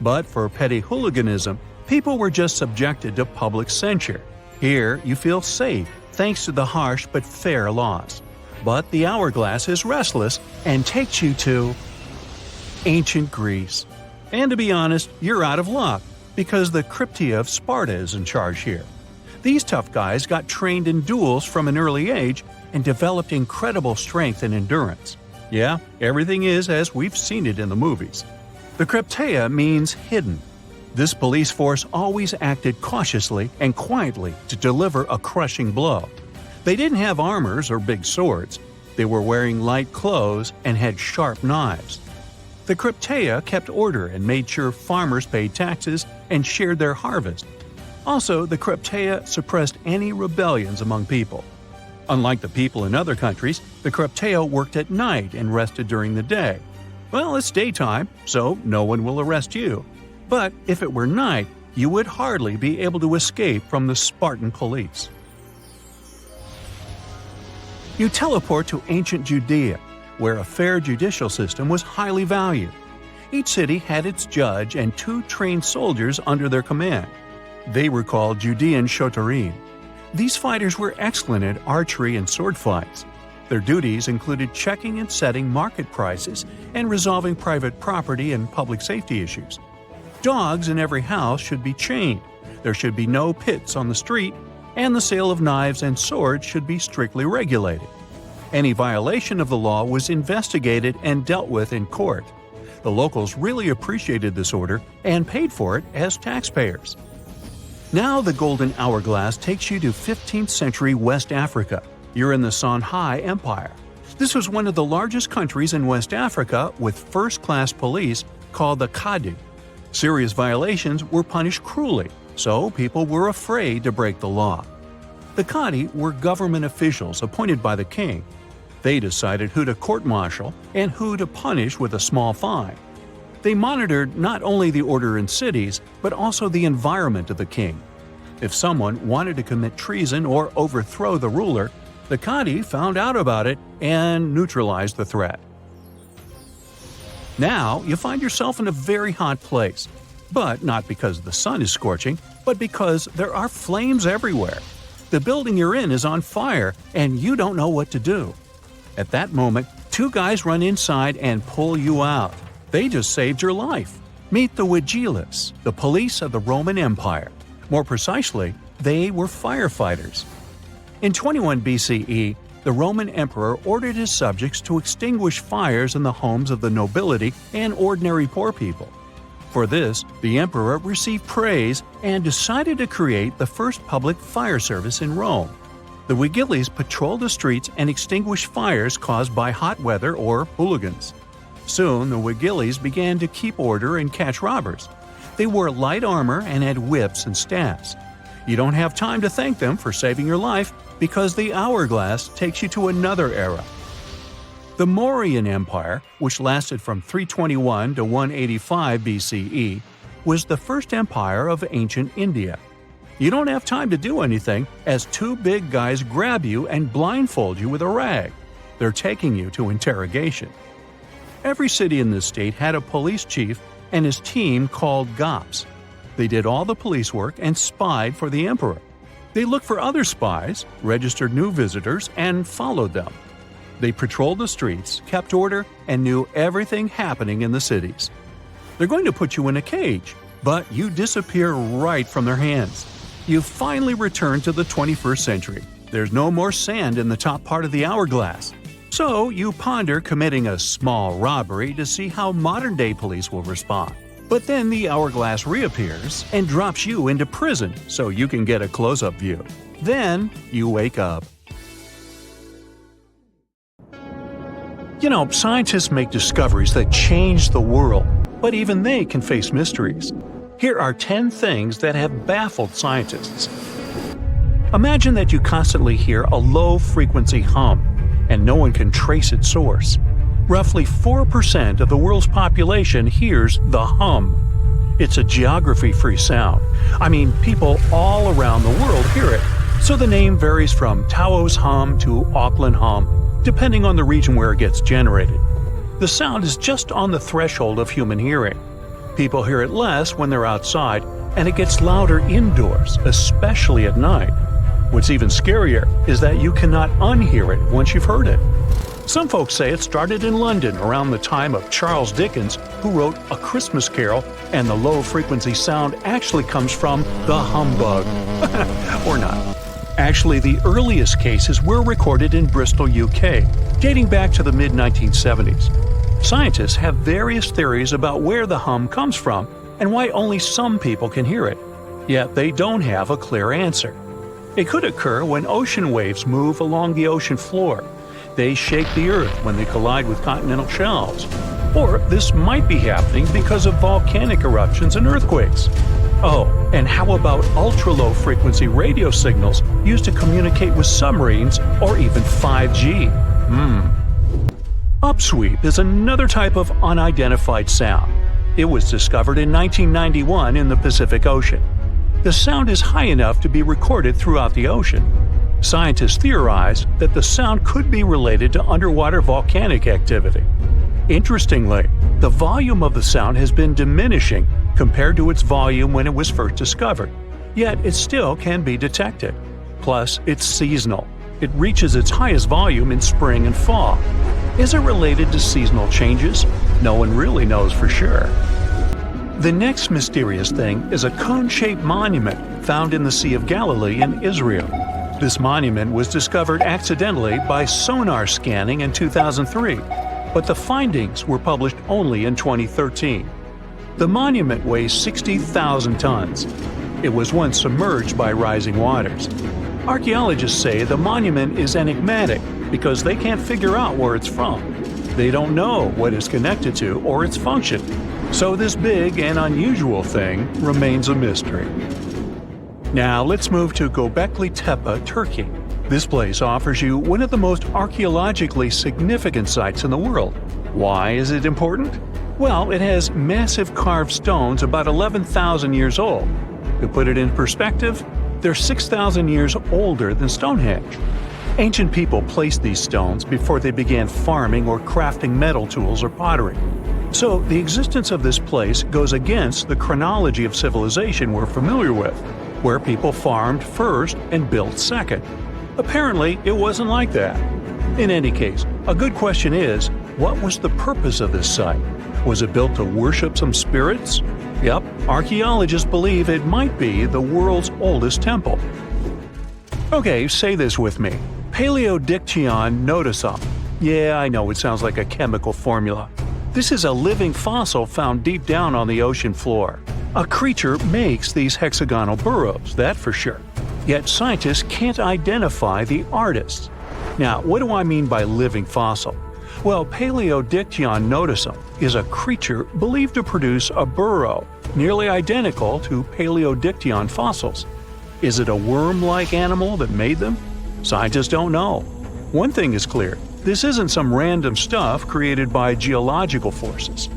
But for petty hooliganism, people were just subjected to public censure. Here, you feel safe thanks to the harsh but fair laws. But the hourglass is restless and takes you to ancient Greece. And to be honest, you're out of luck, because the Crypteia of Sparta is in charge here. These tough guys got trained in duels from an early age and developed incredible strength and endurance. Yeah, everything is as we've seen it in the movies. The Crypteia means hidden. This police force always acted cautiously and quietly to deliver a crushing blow. They didn't have armors or big swords. They were wearing light clothes and had sharp knives. The Crypteia kept order and made sure farmers paid taxes and shared their harvest. Also, the Crypteia suppressed any rebellions among people. Unlike the people in other countries, the Crypteia worked at night and rested during the day. Well, it's daytime, so no one will arrest you. But if it were night, you would hardly be able to escape from the Spartan police. You teleport to ancient Judea, where a fair judicial system was highly valued. Each city had its judge and 2 trained soldiers under their command. They were called Judean shotorim. These fighters were excellent at archery and sword fights. Their duties included checking and setting market prices and resolving private property and public safety issues. Dogs in every house should be chained, there should be no pits on the street, and the sale of knives and swords should be strictly regulated. Any violation of the law was investigated and dealt with in court. The locals really appreciated this order and paid for it as taxpayers. Now the Golden Hourglass takes you to 15th century West Africa. You're in the Songhai Empire. This was one of the largest countries in West Africa with first-class police called the Kadi. Serious violations were punished cruelly, so people were afraid to break the law. The Kadi were government officials appointed by the king. They decided who to court-martial and who to punish with a small fine. They monitored not only the order in cities, but also the environment of the king. If someone wanted to commit treason or overthrow the ruler, the Kadi found out about it and neutralized the threat. Now you find yourself in a very hot place, but not because the sun is scorching, but because there are flames everywhere. The building you're in is on fire, and you don't know what to do. At that moment, 2 guys run inside and pull you out. They just saved your life. Meet the Vigiles, the police of the Roman Empire. More precisely, they were firefighters. In 21 BCE, the Roman emperor ordered his subjects to extinguish fires in the homes of the nobility and ordinary poor people. For this, the emperor received praise and decided to create the first public fire service in Rome. The Vigiles patrolled the streets and extinguished fires caused by hot weather or hooligans. Soon, the Vigiles began to keep order and catch robbers. They wore light armor and had whips and staffs. You don't have time to thank them for saving your life, because the hourglass takes you to another era. The Mauryan Empire, which lasted from 321 to 185 BCE, was the first empire of ancient India. You don't have time to do anything, as 2 big guys grab you and blindfold you with a rag. They're taking you to interrogation. Every city in this state had a police chief and his team called Gops. They did all the police work and spied for the emperor. They looked for other spies, registered new visitors, and followed them. They patrolled the streets, kept order, and knew everything happening in the cities. They're going to put you in a cage, but you disappear right from their hands. You finally return to the 21st century. There's no more sand in the top part of the hourglass. So you ponder committing a small robbery to see how modern-day police will respond. But then the hourglass reappears and drops you into prison so you can get a close-up view. Then you wake up. You know, scientists make discoveries that change the world, but even they can face mysteries. Here are 10 things that have baffled scientists. Imagine that you constantly hear a low-frequency hum, and no one can trace its source. Roughly 4% of the world's population hears the hum. It's a geography-free sound. I mean, people all around the world hear it, so the name varies from Tao's hum to Auckland hum, depending on the region where it gets generated. The sound is just on the threshold of human hearing. People hear it less when they're outside, and it gets louder indoors, especially at night. What's even scarier is that you cannot unhear it once you've heard it. Some folks say it started in London around the time of Charles Dickens, who wrote A Christmas Carol, and the low-frequency sound actually comes from the humbug. Or not. Actually, the earliest cases were recorded in Bristol, UK, dating back to the mid-1970s. Scientists have various theories about where the hum comes from and why only some people can hear it, yet they don't have a clear answer. It could occur when ocean waves move along the ocean floor. They shake the Earth when they collide with continental shelves. Or this might be happening because of volcanic eruptions and earthquakes. Oh, and how about ultra-low frequency radio signals used to communicate with submarines or even 5G? Upsweep is another type of unidentified sound. It was discovered in 1991 in the Pacific Ocean. The sound is high enough to be recorded throughout the ocean. Scientists theorize that the sound could be related to underwater volcanic activity. Interestingly, the volume of the sound has been diminishing compared to its volume when it was first discovered, yet it still can be detected. Plus, it's seasonal. It reaches its highest volume in spring and fall. Is it related to seasonal changes? No one really knows for sure. The next mysterious thing is a cone-shaped monument found in the Sea of Galilee in Israel. This monument was discovered accidentally by sonar scanning in 2003, but the findings were published only in 2013. The monument weighs 60,000 tons. It was once submerged by rising waters. Archaeologists say the monument is enigmatic because they can't figure out where it's from. They don't know what it's connected to or its function. So this big and unusual thing remains a mystery. Now let's move to Göbekli Tepe, Turkey. This place offers you one of the most archaeologically significant sites in the world. Why is it important? Well, it has massive carved stones about 11,000 years old. To put it in perspective, they're 6,000 years older than Stonehenge. Ancient people placed these stones before they began farming or crafting metal tools or pottery. So the existence of this place goes against the chronology of civilization we're familiar with, where people farmed first and built second. Apparently, it wasn't like that. In any case, a good question is, what was the purpose of this site? Was it built to worship some spirits? Yep, archaeologists believe it might be the world's oldest temple. Okay, say this with me. Paleodictyon notusum. Yeah, I know it sounds like a chemical formula. This is a living fossil found deep down on the ocean floor. A creature makes these hexagonal burrows, that for sure. Yet scientists can't identify the artist. Now, what do I mean by living fossil? Well, Paleodictyon notusum is a creature believed to produce a burrow nearly identical to Paleodictyon fossils. Is it a worm-like animal that made them? Scientists don't know. One thing is clear, this isn't some random stuff created by geological forces.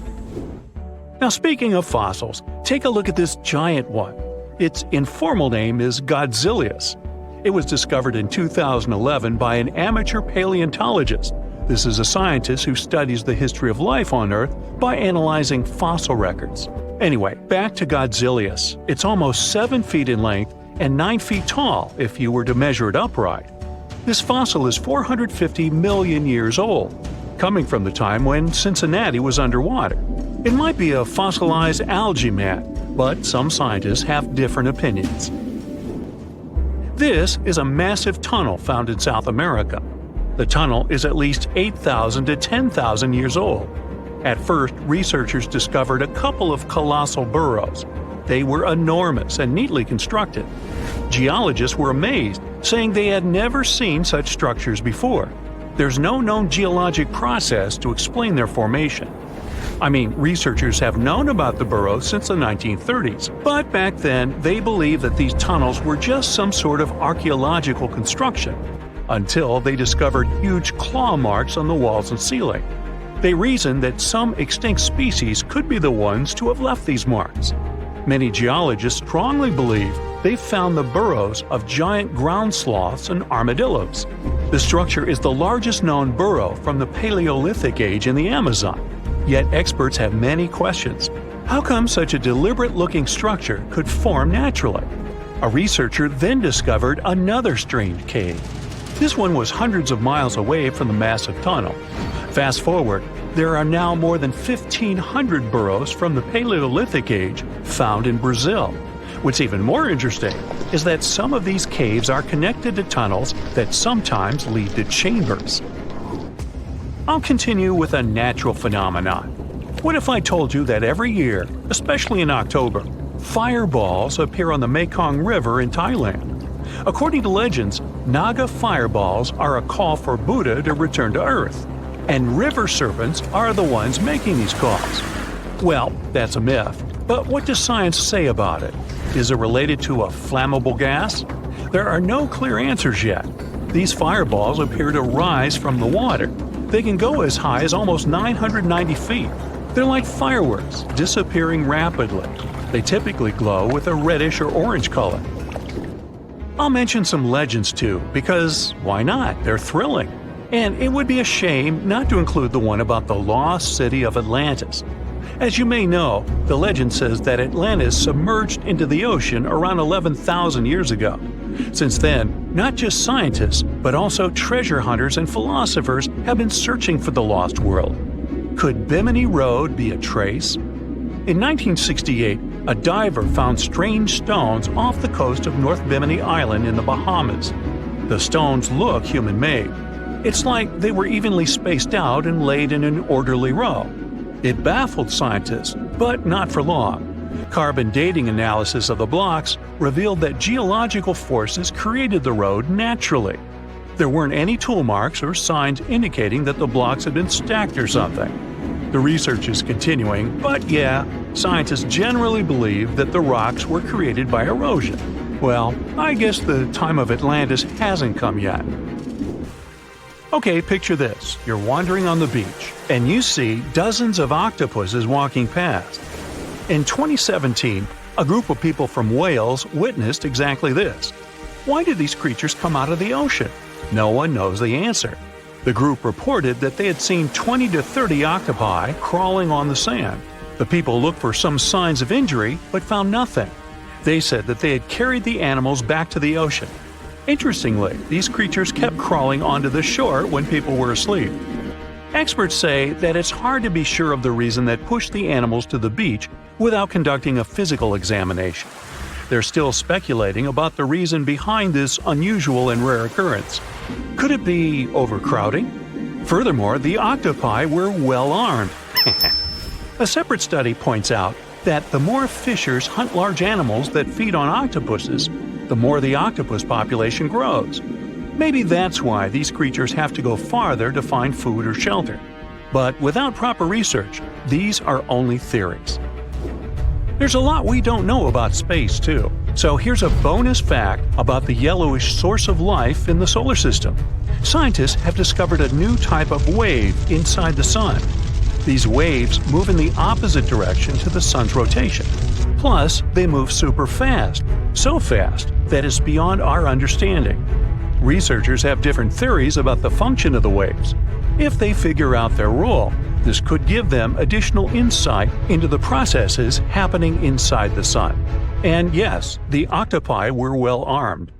Now speaking of fossils, take a look at this giant one. Its informal name is Godzilius. It was discovered in 2011 by an amateur paleontologist. This is a scientist who studies the history of life on Earth by analyzing fossil records. Anyway, back to Godzilius. It's almost 7 feet in length and 9 feet tall if you were to measure it upright. This fossil is 450 million years old, coming from the time when Cincinnati was underwater. It might be a fossilized algae mat, but some scientists have different opinions. This is a massive tunnel found in South America. The tunnel is at least 8,000 to 10,000 years old. At first, researchers discovered a couple of colossal burrows. They were enormous and neatly constructed. Geologists were amazed, saying they had never seen such structures before. There's no known geologic process to explain their formation. I mean, researchers have known about the burrows since the 1930s, but back then they believed that these tunnels were just some sort of archaeological construction, until they discovered huge claw marks on the walls and ceiling. They reasoned that some extinct species could be the ones to have left these marks. Many geologists strongly believe they found the burrows of giant ground sloths and armadillos. The structure is the largest known burrow from the Paleolithic age in the Amazon. Yet experts have many questions. How come such a deliberate-looking structure could form naturally? A researcher then discovered another strange cave. This one was hundreds of miles away from the massive tunnel. Fast forward, there are now more than 1,500 burrows from the Paleolithic age found in Brazil. What's even more interesting is that some of these caves are connected to tunnels that sometimes lead to chambers. I'll continue with a natural phenomenon. What if I told you that every year, especially in October, fireballs appear on the Mekong River in Thailand? According to legends, Naga fireballs are a call for Buddha to return to Earth, and river serpents are the ones making these calls. Well, that's a myth, but what does science say about it? Is it related to a flammable gas? There are no clear answers yet. These fireballs appear to rise from the water. They can go as high as almost 990 feet. They're like fireworks, disappearing rapidly. They typically glow with a reddish or orange color. I'll mention some legends too, because why not? They're thrilling. And it would be a shame not to include the one about the lost city of Atlantis. As you may know, the legend says that Atlantis submerged into the ocean around 11,000 years ago. Since then, not just scientists, but also treasure hunters and philosophers have been searching for the lost world. Could Bimini Road be a trace? In 1968, a diver found strange stones off the coast of North Bimini Island in the Bahamas. The stones look human-made. It's like they were evenly spaced out and laid in an orderly row. It baffled scientists, but not for long. Carbon dating analysis of the blocks revealed that geological forces created the road naturally. There weren't any tool marks or signs indicating that the blocks had been stacked or something. The research is continuing, but yeah, scientists generally believe that the rocks were created by erosion. Well, I guess the time of Atlantis hasn't come yet. Okay, picture this. You're wandering on the beach, and you see dozens of octopuses walking past. In 2017, a group of people from Wales witnessed exactly this. Why did these creatures come out of the ocean? No one knows the answer. The group reported that they had seen 20 to 30 octopi crawling on the sand. The people looked for some signs of injury, but found nothing. They said that they had carried the animals back to the ocean. Interestingly, these creatures kept crawling onto the shore when people were asleep. Experts say that it's hard to be sure of the reason that pushed the animals to the beach without conducting a physical examination. They're still speculating about the reason behind this unusual and rare occurrence. Could it be overcrowding? Furthermore, the octopi were well armed. A separate study points out that the more fishers hunt large animals that feed on octopuses, the more the octopus population grows. Maybe that's why these creatures have to go farther to find food or shelter. But without proper research, these are only theories. There's a lot we don't know about space, too. So here's a bonus fact about the yellowish source of life in the solar system. Scientists have discovered a new type of wave inside the sun. These waves move in the opposite direction to the sun's rotation. Plus, they move super fast, so fast that it's beyond our understanding. Researchers have different theories about the function of the waves. If they figure out their role, this could give them additional insight into the processes happening inside the sun. And yes, the octopi were well armed.